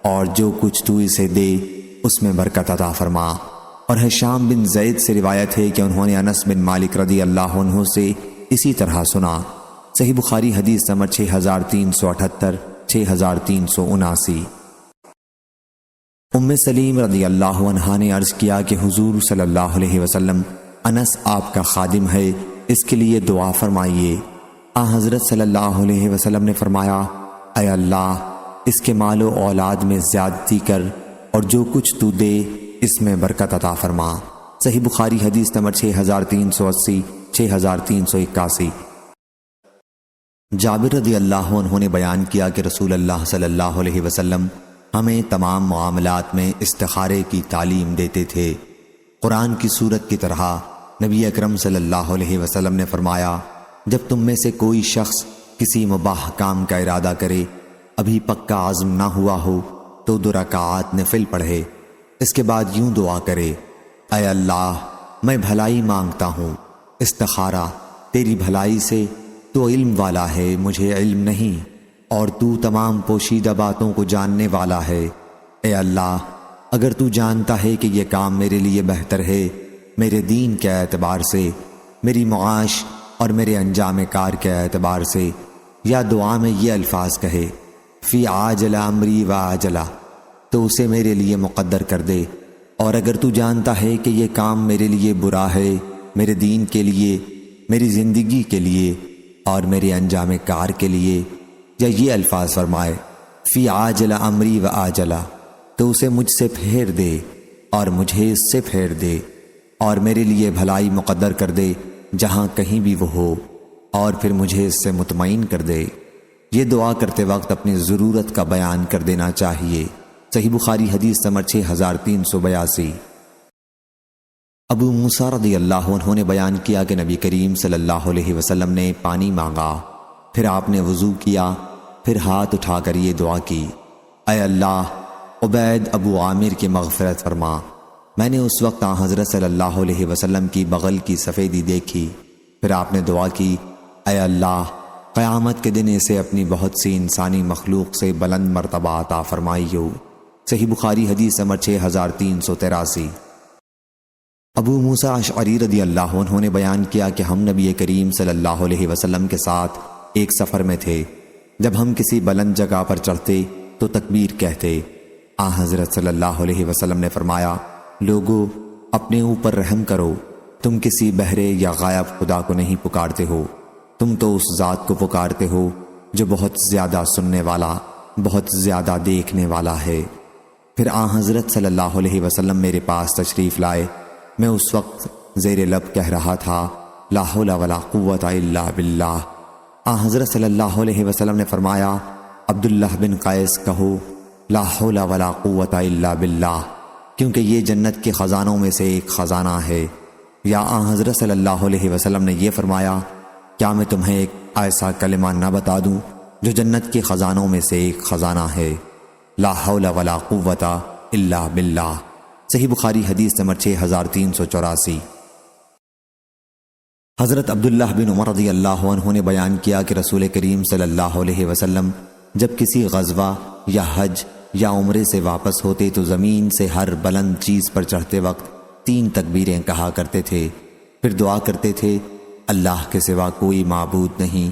اور جو کچھ تو اسے دے اس میں برکت عطا فرما۔ اور حشام بن زید سے روایت ہے کہ انہوں نے انس بن مالک رضی اللہ عنہ سے اسی طرح سنا۔ صحیح بخاری حدیث نمبر 6378، 6379۔ ام سلیم رضی اللہ عنہا نے عرض کیا کہ حضور صلی اللہ علیہ وسلم، انس آپ کا خادم ہے، اس کے لیے دعا فرمائیے۔ حضرت صلی اللہ علیہ وسلم نے فرمایا، اے اللہ اس کے مال و اولاد میں زیادتی کر، اور جو کچھ تو دے اس میں برکت عطا فرما۔ صحیح بخاری حدیث نمبر 6380، 6381۔ جابر رضی اللہ عنہ نے بیان کیا کہ رسول اللہ صلی اللہ علیہ وسلم ہمیں تمام معاملات میں استخارے کی تعلیم دیتے تھے۔ قرآن کی سورت کی طرح نبی اکرم صلی اللہ علیہ وسلم نے فرمایا، جب تم میں سے کوئی شخص کسی مباح کام کا ارادہ کرے، ابھی پکا عزم نہ ہوا ہو، تو 2 رکعات نفل پڑھے، اس کے بعد یوں دعا کرے، اے اللہ میں بھلائی مانگتا ہوں، استخارہ تیری بھلائی سے، تو علم والا ہے مجھے علم نہیں، اور تو تمام پوشیدہ باتوں کو جاننے والا ہے۔ اے اللہ اگر تو جانتا ہے کہ یہ کام میرے لیے بہتر ہے، میرے دین کے اعتبار سے، میری معاش اور میرے انجام کار کے اعتبار سے، یا دعا میں یہ الفاظ کہے، فی عاجل امری و عاجلہ، تو اسے میرے لیے مقدر کر دے۔ اور اگر تو جانتا ہے کہ یہ کام میرے لیے برا ہے، میرے دین کے لیے، میری زندگی کے لیے اور میرے انجام کار کے لیے، یا یہ الفاظ فرمائے فی عاجل امری و آجلہ، تو اسے مجھ سے پھیر دے اور مجھے اس سے پھیر دے، اور میرے لیے بھلائی مقدر کر دے جہاں کہیں بھی وہ ہو، اور پھر مجھے اس سے مطمئن کر دے۔ یہ دعا کرتے وقت اپنی ضرورت کا بیان کر دینا چاہیے۔ صحیح بخاری حدیث نمبر 6382۔ ابو موسیٰ رضی اللہ عنہ نے بیان کیا کہ نبی کریم صلی اللہ علیہ وسلم نے پانی مانگا، پھر آپ نے وضو کیا، پھر ہاتھ اٹھا کر یہ دعا کی، اے اللہ عبید ابو عامر کی مغفرت فرما۔ میں نے اس وقت حضرت صلی اللہ علیہ وسلم کی بغل کی سفیدی دیکھی، پھر آپ نے دعا کی، اے اللہ قیامت کے دن اسے اپنی بہت سی انسانی مخلوق سے بلند مرتبہ عطا فرمائیو۔ صحیح بخاری حدیث نمبر 6383۔ ابو موسیٰ اشعری رضی اللہ عنہ نے بیان کیا کہ ہم نبی کریم صلی اللہ علیہ وسلم کے ساتھ ایک سفر میں تھے۔ جب ہم کسی بلند جگہ پر چڑھتے تو تکبیر کہتے۔ حضرت صلی اللہ علیہ وسلم نے فرمایا، لوگو اپنے اوپر رحم کرو، تم کسی بہرے یا غائب خدا کو نہیں پکارتے ہو، تم تو اس ذات کو پکارتے ہو جو بہت زیادہ سننے والا، بہت زیادہ دیکھنے والا ہے۔ پھر حضرت صلی اللہ علیہ وسلم میرے پاس تشریف لائے۔ میں اس وقت زیر لب کہہ رہا تھا، لا حول ولا قوت الا باللہ۔ حضرت صلی اللہ علیہ وسلم نے فرمایا، عبداللہ بن قیس کہو، لا حول ولا قوت الا باللہ، کیونکہ یہ جنت کے خزانوں میں سے ایک خزانہ ہے۔ یا حضرت صلی اللہ علیہ وسلم نے یہ فرمایا، کیا میں تمہیں ایک ایسا کلمہ نہ بتا دوں جو جنت کے خزانوں میں سے ایک خزانہ ہے؟ لا حول ولا قوت الا باللہ۔ صحیح بخاری حدیث نمبر 6384۔ حضرت عبداللہ بن عمر رضی اللہ عنہ نے بیان کیا کہ رسول کریم صلی اللہ علیہ وسلم جب کسی غزوہ یا حج یا عمرے سے واپس ہوتے تو زمین سے ہر بلند چیز پر چڑھتے وقت 3 تکبیریں کہا کرتے تھے، پھر دعا کرتے تھے، اللہ کے سوا کوئی معبود نہیں،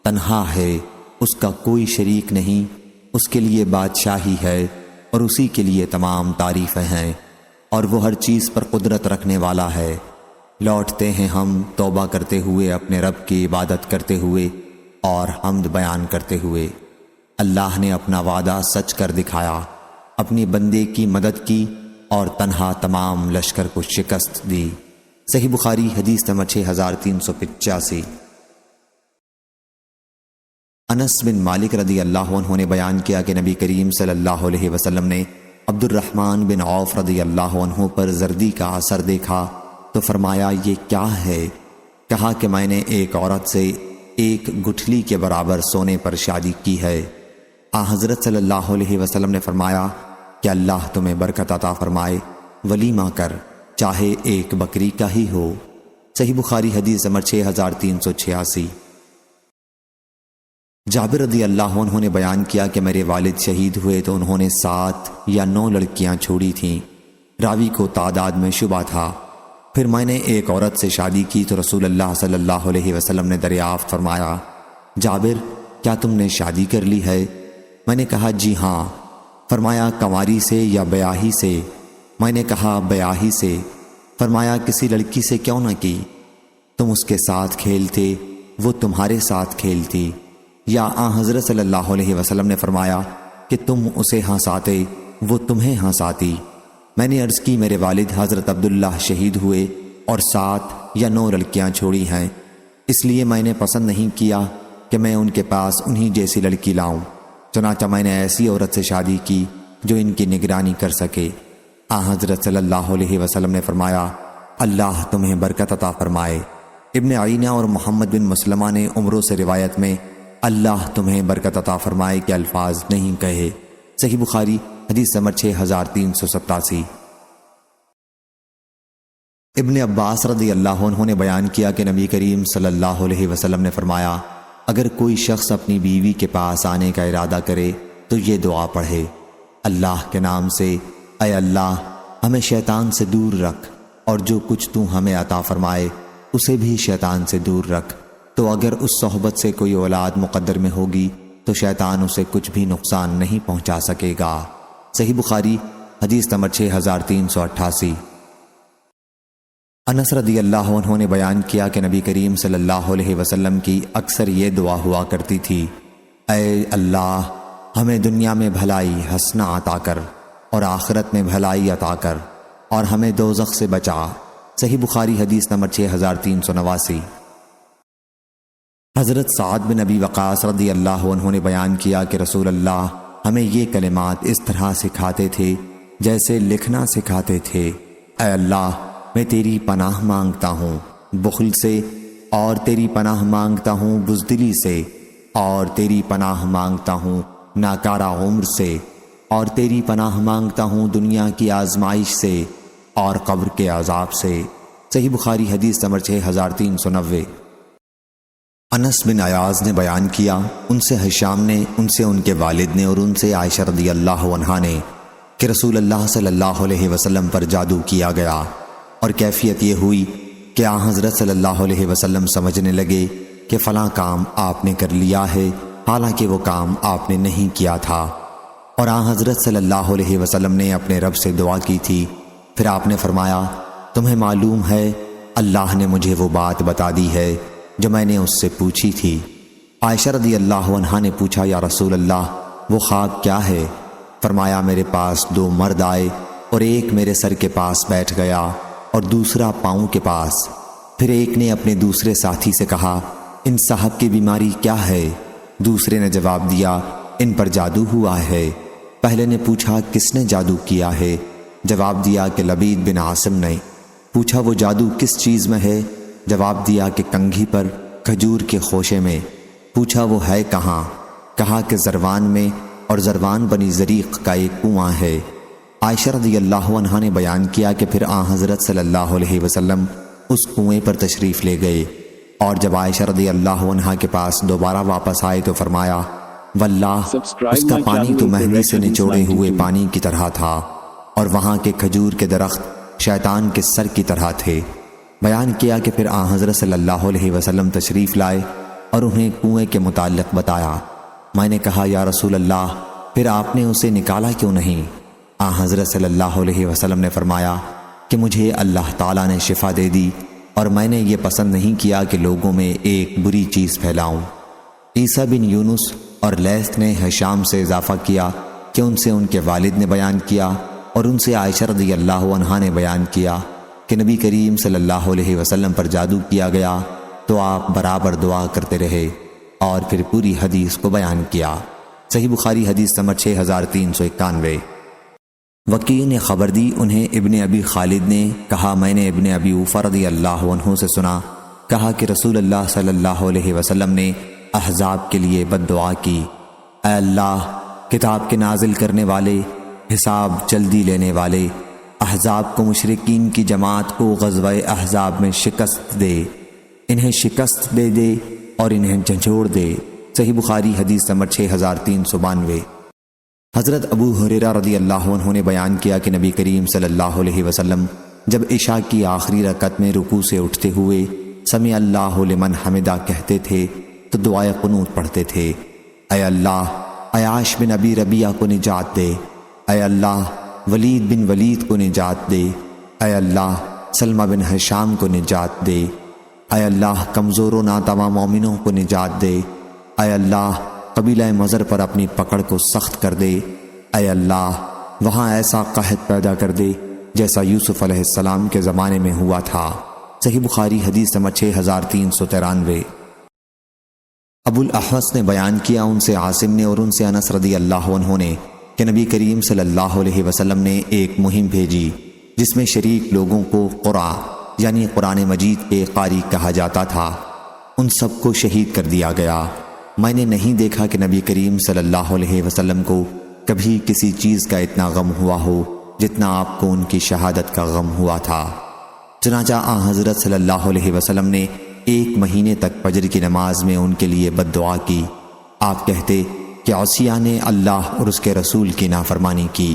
تنہا ہے، اس کا کوئی شریک نہیں، اس کے لیے بادشاہی ہے اور اسی کے لیے تمام تعریفیں ہیں، اور وہ ہر چیز پر قدرت رکھنے والا ہے۔ لوٹتے ہیں ہم توبہ کرتے ہوئے اپنے رب کی عبادت کرتے ہوئے اور حمد بیان کرتے ہوئے۔ اللہ نے اپنا وعدہ سچ کر دکھایا، اپنی بندے کی مدد کی اور تنہا تمام لشکر کو شکست دی۔ صحیح بخاری حدیث نمبر 6385۔ انس بن مالک رضی اللہ عنہ نے بیان کیا کہ نبی کریم صلی اللہ علیہ وسلم نے عبد الرحمن بن عوف رضی اللہ عنہ پر زردی کا اثر دیکھا تو فرمایا، یہ کیا ہے؟ کہا کہ میں نے ایک عورت سے 1 گٹھلی کے برابر سونے پر شادی کی ہے۔ حضرت صلی اللہ علیہ وسلم نے فرمایا کہ اللہ تمہیں برکت عطا فرمائے، ولیمہ کر، چاہے 1 بکری کا ہی ہو۔ صحیح بخاری حدیث نمبر 6386۔ جابر رضی اللہ عنہ نے بیان کیا کہ میرے والد شہید ہوئے تو انہوں نے 7 یا 9 لڑکیاں چھوڑی تھیں، راوی کو تعداد میں شبہ تھا۔ پھر میں نے ایک عورت سے شادی کی تو رسول اللہ صلی اللہ علیہ وسلم نے دریافت فرمایا، جابر کیا تم نے شادی کر لی ہے؟ میں نے کہا جی ہاں۔ فرمایا کنواری سے یا بیاہی سے؟ میں نے کہا بیاہی سے۔ فرمایا کسی لڑکی سے کیوں نہ کی؟ تم اس کے ساتھ کھیلتے، وہ تمہارے ساتھ کھیلتی۔ یا حضرت صلی اللہ علیہ وسلم نے فرمایا کہ تم اسے ہنساتے، وہ تمہیں ہنساتی۔ میں نے عرض کی میرے والد حضرت عبداللہ شہید ہوئے اور 7 یا 9 لڑکیاں چھوڑی ہیں، اس لیے میں نے پسند نہیں کیا کہ میں ان کے پاس انہی جیسی لڑکی لاؤں، چنانچہ میں نے ایسی عورت سے شادی کی جو ان کی نگرانی کر سکے۔ حضرت صلی اللہ علیہ وسلم نے فرمایا، اللہ تمہیں برکت عطا فرمائے۔ ابن عینہ اور محمد بن مسلمہ نے عمروں سے روایت میں اللہ تمہیں برکت عطا فرمائے کے الفاظ نہیں کہے۔ صحیح بخاری حدیث نمبر 6387۔ ابن عباس رضی اللہ عنہ نے بیان کیا کہ نبی کریم صلی اللہ علیہ وسلم نے فرمایا، اگر کوئی شخص اپنی بیوی کے پاس آنے کا ارادہ کرے تو یہ دعا پڑھے، اللہ کے نام سے، اے اللہ ہمیں شیطان سے دور رکھ، اور جو کچھ تو ہمیں عطا فرمائے اسے بھی شیطان سے دور رکھ۔ تو اگر اس صحبت سے کوئی اولاد مقدر میں ہوگی تو شیطان اسے کچھ بھی نقصان نہیں پہنچا سکے گا۔ صحیح بخاری حدیث نمبر 6388۔ انس رضی اللہ عنہ نے بیان کیا کہ نبی کریم صلی اللہ علیہ وسلم کی اکثر یہ دعا ہوا کرتی تھی، اے اللہ ہمیں دنیا میں بھلائی حسنہ عطا کر اور آخرت میں بھلائی عطا کر اور ہمیں دوزخ سے بچا۔ صحیح بخاری حدیث نمبر 6389۔ حضرت سعد بن ابی وقاص رضی اللہ عنہ نے بیان کیا کہ رسول اللہ ہمیں یہ کلمات اس طرح سکھاتے تھے جیسے لکھنا سکھاتے تھے، اے اللہ میں تیری پناہ مانگتا ہوں بخل سے، اور تیری پناہ مانگتا ہوں بزدلی سے، اور تیری پناہ مانگتا ہوں ناکارہ عمر سے، اور تیری پناہ مانگتا ہوں دنیا کی آزمائش سے اور قبر کے عذاب سے۔ صحیح بخاری حدیث نمبر 6390۔ انس بن ایاز نے بیان کیا، ان سے ہشام نے، ان سے ان کے والد نے، اور ان سے عائشہ رضی اللہ عنہا نے کہ رسول اللہ صلی اللہ علیہ وسلم پر جادو کیا گیا، اور کیفیت یہ ہوئی کہ آن حضرت صلی اللہ علیہ وسلم سمجھنے لگے کہ فلاں کام آپ نے کر لیا ہے، حالانکہ وہ کام آپ نے نہیں کیا تھا، اور آن حضرت صلی اللہ علیہ وسلم نے اپنے رب سے دعا کی تھی۔ پھر آپ نے فرمایا، تمہیں معلوم ہے اللہ نے مجھے وہ بات بتا دی ہے جو میں نے اس سے پوچھی تھی۔ عائشہ رضی اللہ عنہا نے پوچھا، یا رسول اللہ وہ خواب کیا ہے؟ فرمایا، میرے پاس 2 مرد آئے، اور ایک میرے سر کے پاس بیٹھ گیا اور دوسرا پاؤں کے پاس۔ پھر ایک نے اپنے دوسرے ساتھی سے کہا، ان صاحب کی بیماری کیا ہے؟ دوسرے نے جواب دیا، ان پر جادو ہوا ہے۔ پہلے نے پوچھا، کس نے جادو کیا ہے؟ جواب دیا کہ لبید بن عاصم نے۔ پوچھا، وہ جادو کس چیز میں ہے؟ جواب دیا کہ کنگھی پر کھجور کے خوشے میں۔ پوچھا، وہ ہے کہاں؟ کہا کہ زروان میں، اور زروان بنی زریق کا ایک کنواں ہے۔ عائشہ رضی اللہ عنہا نے بیان کیا کہ پھر آن حضرت صلی اللہ علیہ وسلم اس کنویں پر تشریف لے گئے، اور جب عائشہ رضی اللہ عنہا کے پاس دوبارہ واپس آئے تو فرمایا، واللہ اس کا پانی تو مہندی سے نچوڑے ہوئے پانی کی طرح تھا، اور وہاں کے کھجور کے درخت شیطان کے سر کی طرح تھے۔ بیان کیا کہ پھر آن حضرت صلی اللہ علیہ وسلم تشریف لائے اور انہیں کنویں کے متعلق بتایا۔ میں نے کہا، یا رسول اللہ پھر آپ نے اسے نکالا کیوں نہیں؟ آن حضرت صلی اللہ علیہ وسلم نے فرمایا کہ مجھے اللہ تعالیٰ نے شفا دے دی، اور میں نے یہ پسند نہیں کیا کہ لوگوں میں ایک بری چیز پھیلاؤں۔ عیسیٰ بن یونس اور لیث نے ہشام سے اضافہ کیا کہ ان سے ان کے والد نے بیان کیا، اور ان سے عائشہ رضی اللہ عنہا نے بیان کیا کہ نبی کریم صلی اللہ علیہ وسلم پر جادو کیا گیا تو آپ برابر دعا کرتے رہے، اور پھر پوری حدیث کو بیان کیا۔ صحیح بخاری حدیث نمبر 6391۔ وکیع نے خبر دی، انہیں ابن ابی خالد نے کہا، میں نے ابن ابی اوفا رضی اللہ عنہ سے سنا، کہا کہ رسول اللہ صلی اللہ علیہ وسلم نے احزاب کے لیے بد دعا کی، اے اللہ کتاب کے نازل کرنے والے، حساب جلدی لینے والے، احزاب کو، مشرکین کی جماعت کو غزوہ احزاب میں شکست دے، انہیں شکست دے دے اور انہیں جھنجھوڑ دے۔ صحیح بخاری حدیث نمبر 6392۔ حضرت ابو ہریرہ رضی اللہ عنہ نے بیان کیا کہ نبی کریم صلی اللہ علیہ وسلم جب عشاء کی آخری رکعت میں رکوع سے اٹھتے ہوئے سمع اللہ لمن حمدہ کہتے تھے تو دعائے قنوت پڑھتے تھے، اے اللہ عیاش بن ابی ربیعہ کو نجات دے، اے اللہ ولید بن ولید کو نجات دے، اے اللہ سلمہ بن ہشام کو نجات دے، اے اللہ کمزور و ناتواں مومنوں کو نجات دے، اے اللہ قبیلہ مضر پر اپنی پکڑ کو سخت کر دے، اے اللہ وہاں ایسا قحط پیدا کر دے جیسا یوسف علیہ السلام کے زمانے میں ہوا تھا۔ صحیح بخاری حدیث نمبر 6393۔ ابو الاحوص نے بیان کیا، ان سے عاصم نے اور ان سے انس رضی اللہ عنہ نے کہ نبی کریم صلی اللہ علیہ وسلم نے ایک مہم بھیجی جس میں شریک لوگوں کو قرآ یعنی قرآن مجید کے قاری کہا جاتا تھا، ان سب کو شہید کر دیا گیا۔ میں نے نہیں دیکھا کہ نبی کریم صلی اللہ علیہ وسلم کو کبھی کسی چیز کا اتنا غم ہوا ہو جتنا آپ کو ان کی شہادت کا غم ہوا تھا۔ چنانچہ آن حضرت صلی اللہ علیہ وسلم نے 1 مہینے تک فجر کی نماز میں ان کے لیے بد دعا کی۔ آپ کہتے کہ عصیہ نے اللہ اور اس کے رسول کی نافرمانی کی۔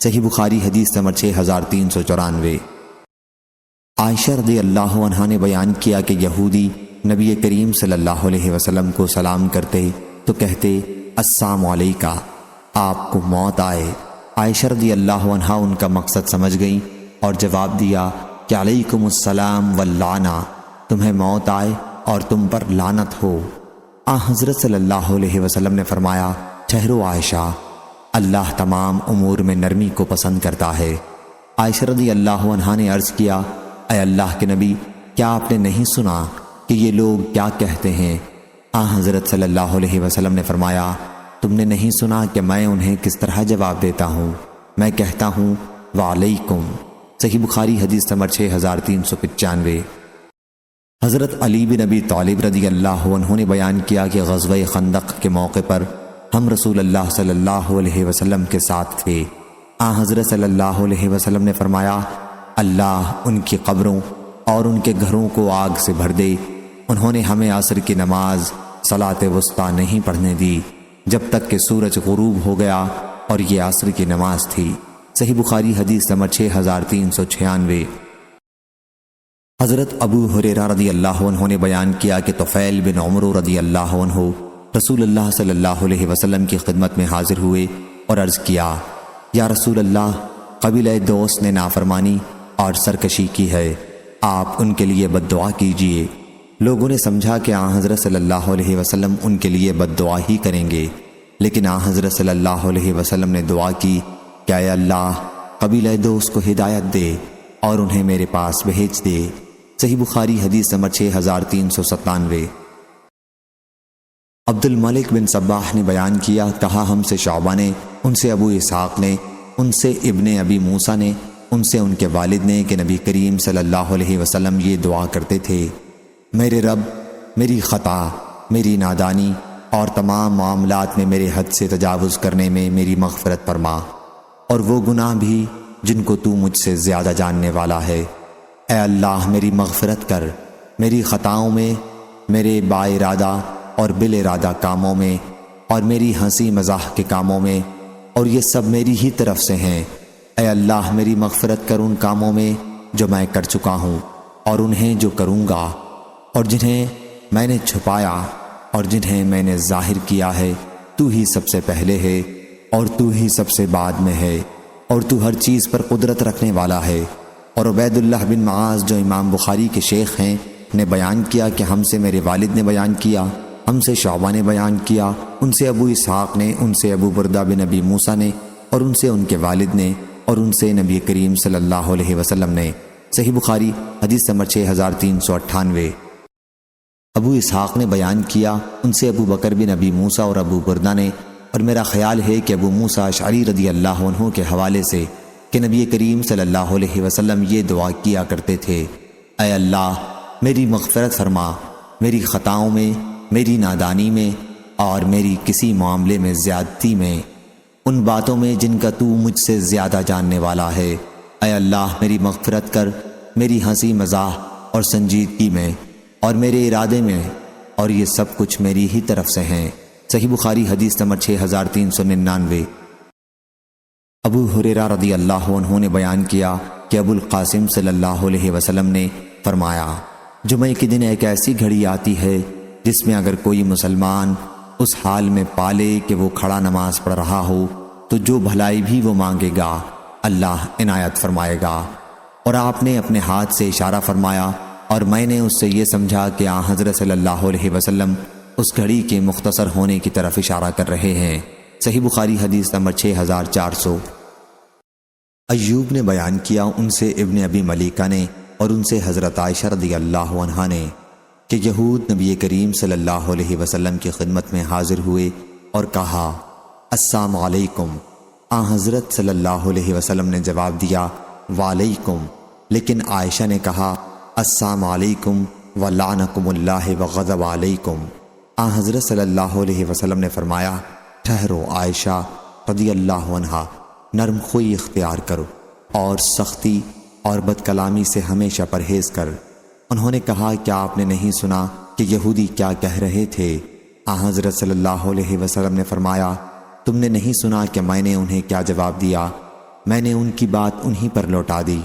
صحیح بخاری حدیث نمبر 6394۔ عائشہ رضی اللہ عنہا نے بیان کیا کہ یہودی نبی کریم صلی اللہ علیہ وسلم کو سلام کرتے تو کہتے السلام علیکہ، آپ کو موت آئے۔ عائشہ رضی اللہ عنہا ان کا مقصد سمجھ گئیں اور جواب دیا کہ علیکم السلام واللعنہ، تمہیں موت آئے اور تم پر لعنت ہو۔ حضرت صلی اللہ علیہ وسلم نے فرمایا، ٹھہرو عائشہ، اللہ تمام امور میں نرمی کو پسند کرتا ہے۔ عائشہ رضی اللہ عنہا نے عرض کیا، اے اللہ کے نبی، کیا آپ نے نہیں سنا کہ یہ لوگ کیا کہتے ہیں؟ حضرت صلی اللہ علیہ وسلم نے فرمایا، تم نے نہیں سنا کہ میں انہیں کس طرح جواب دیتا ہوں؟ میں کہتا ہوں وعلیکم۔ صحیح بخاری حدیث نمبر 6395۔ حضرت علی بن ابی طالب رضی اللہ عنہ نے بیان کیا کہ غزوہ خندق کے موقع پر ہم رسول اللہ صلی اللہ علیہ وسلم کے ساتھ تھے۔ حضرت صلی اللہ علیہ وسلم نے فرمایا، اللہ ان کی قبروں اور ان کے گھروں کو آگ سے بھر دے، انہوں نے ہمیں عصر کی نماز صلاۃ وسطیٰ نہیں پڑھنے دی جب تک کہ سورج غروب ہو گیا، اور یہ عصر کی نماز تھی۔ صحیح بخاری حدیث نمبر 6396۔ حضرت ابو ہریرہ رضی اللہ عنہ نے بیان کیا کہ طفیل بن عمرو رضی اللہ عنہ رسول اللہ صلی اللہ علیہ وسلم کی خدمت میں حاضر ہوئے اور عرض کیا، یا رسول اللہ، قبیلہ دوس نے نافرمانی اور سرکشی کی ہے، آپ ان کے لیے بد دعا کیجئے۔ لوگوں نے سمجھا کہ حضرت صلی اللہ علیہ وسلم ان کے لیے بد دعا ہی کریں گے، لیکن حضرت صلی اللہ علیہ وسلم نے دعا کی کہ اے اللہ، قبیلہ دوس کو ہدایت دے اور انہیں میرے پاس بھیج دے۔ صحیح بخاری حدیث نمبر 6397۔ عبد الملک بن صباح نے بیان کیا، کہا ہم سے شعبہ نے، ان سے ابو اسحاق نے، ان سے ابن ابی موسیٰ نے، ان سے ان کے والد نے کہ نبی کریم صلی اللہ علیہ وسلم یہ دعا کرتے تھے، میرے رب، میری خطا، میری نادانی اور تمام معاملات میں میرے حد سے تجاوز کرنے میں میری مغفرت فرما، اور وہ گناہ بھی جن کو تو مجھ سے زیادہ جاننے والا ہے۔ اے اللہ، میری مغفرت کر، میری خطاؤں میں، میرے با ارادہ اور بال ارادہ کاموں میں، اور میری ہنسی مزاح کے کاموں میں، اور یہ سب میری ہی طرف سے ہیں۔ اے اللہ، میری مغفرت کر ان کاموں میں جو میں کر چکا ہوں، اور انہیں جو کروں گا، اور جنہیں میں نے چھپایا اور جنہیں میں نے ظاہر کیا ہے۔ تو ہی سب سے پہلے ہے اور تو ہی سب سے بعد میں ہے، اور تو ہر چیز پر قدرت رکھنے والا ہے۔ اور عبید اللہ بن معاذ جو امام بخاری کے شیخ ہیں نے بیان کیا کہ ہم سے میرے والد نے بیان کیا، ہم سے شعبہ نے بیان کیا، ان سے ابو اسحاق نے، ان سے ابو بردہ بن ابی موسیٰ نے، اور ان سے ان کے والد نے، اور ان سے نبی کریم صلی اللہ علیہ وسلم نے۔ صحیح بخاری حدیث نمبر 6398۔ ابو اسحاق نے بیان کیا، ان سے ابو بکر بن ابی موسیٰ اور ابو بردہ نے، اور میرا خیال ہے کہ ابو موسیٰ اشعری رضی اللہ عنہ کے حوالے سے کہ نبی کریم صلی اللہ علیہ وسلم یہ دعا کیا کرتے تھے، اے اللہ، میری مغفرت فرما، میری خطاؤں میں، میری نادانی میں، اور میری کسی معاملے میں زیادتی میں، ان باتوں میں جن کا تو مجھ سے زیادہ جاننے والا ہے۔ اے اللہ، میری مغفرت کر، میری ہنسی مزاح اور سنجیدگی میں، اور میرے ارادے میں، اور یہ سب کچھ میری ہی طرف سے ہیں۔ صحیح بخاری حدیث نمبر 6399۔ ابو ہریرہ رضی اللہ عنہ نے بیان کیا کہ ابو القاسم صلی اللہ علیہ وسلم نے فرمایا، جمعہ کے دن ایک ایسی گھڑی آتی ہے جس میں اگر کوئی مسلمان اس حال میں پالے کہ وہ کھڑا نماز پڑھ رہا ہو تو جو بھلائی بھی وہ مانگے گا اللہ عنایت فرمائے گا۔ اور آپ نے اپنے ہاتھ سے اشارہ فرمایا، اور میں نے اس سے یہ سمجھا کہ حضرت صلی اللہ علیہ وسلم اس گھڑی کے مختصر ہونے کی طرف اشارہ کر رہے ہیں۔ صحیح بخاری حدیث نمبر 6400۔ ایوب نے بیان کیا، ان سے ابن ابی ملیکہ نے، اور ان سے حضرت عائشہ رضی اللہ عنہا نے، کہ یہود نبی کریم صلی اللہ علیہ وسلم کی خدمت میں حاضر ہوئے اور کہا، السلام علیکم۔ حضرت صلی اللہ علیہ وسلم نے جواب دیا، وعلیکم، لیکن عائشہ نے کہا، السلام علیکم ولعنکم اللہ وغضب علیکم۔ حضرت صلی اللہ علیہ وسلم نے فرمایا، ٹھہرو عائشہ رضی اللہ عنہا، نرم خوئی اختیار کرو اور سختی اور بد کلامی سے ہمیشہ پرہیز کر۔ انہوں نے کہا، کیا آپ نے نہیں سنا کہ یہودی کیا کہہ رہے تھے؟ حضرت صلی اللہ علیہ وسلم نے فرمایا، تم نے نہیں سنا کہ میں نے انہیں کیا جواب دیا؟ میں نے ان کی بات انہی پر لوٹا دی،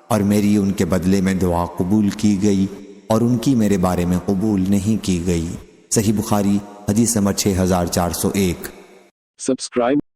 اور میری ان کے بدلے میں دعا قبول کی گئی، اور ان کی میرے بارے میں قبول نہیں کی گئی۔ صحیح بخاری حدیث نمبر 6401۔ Subscribe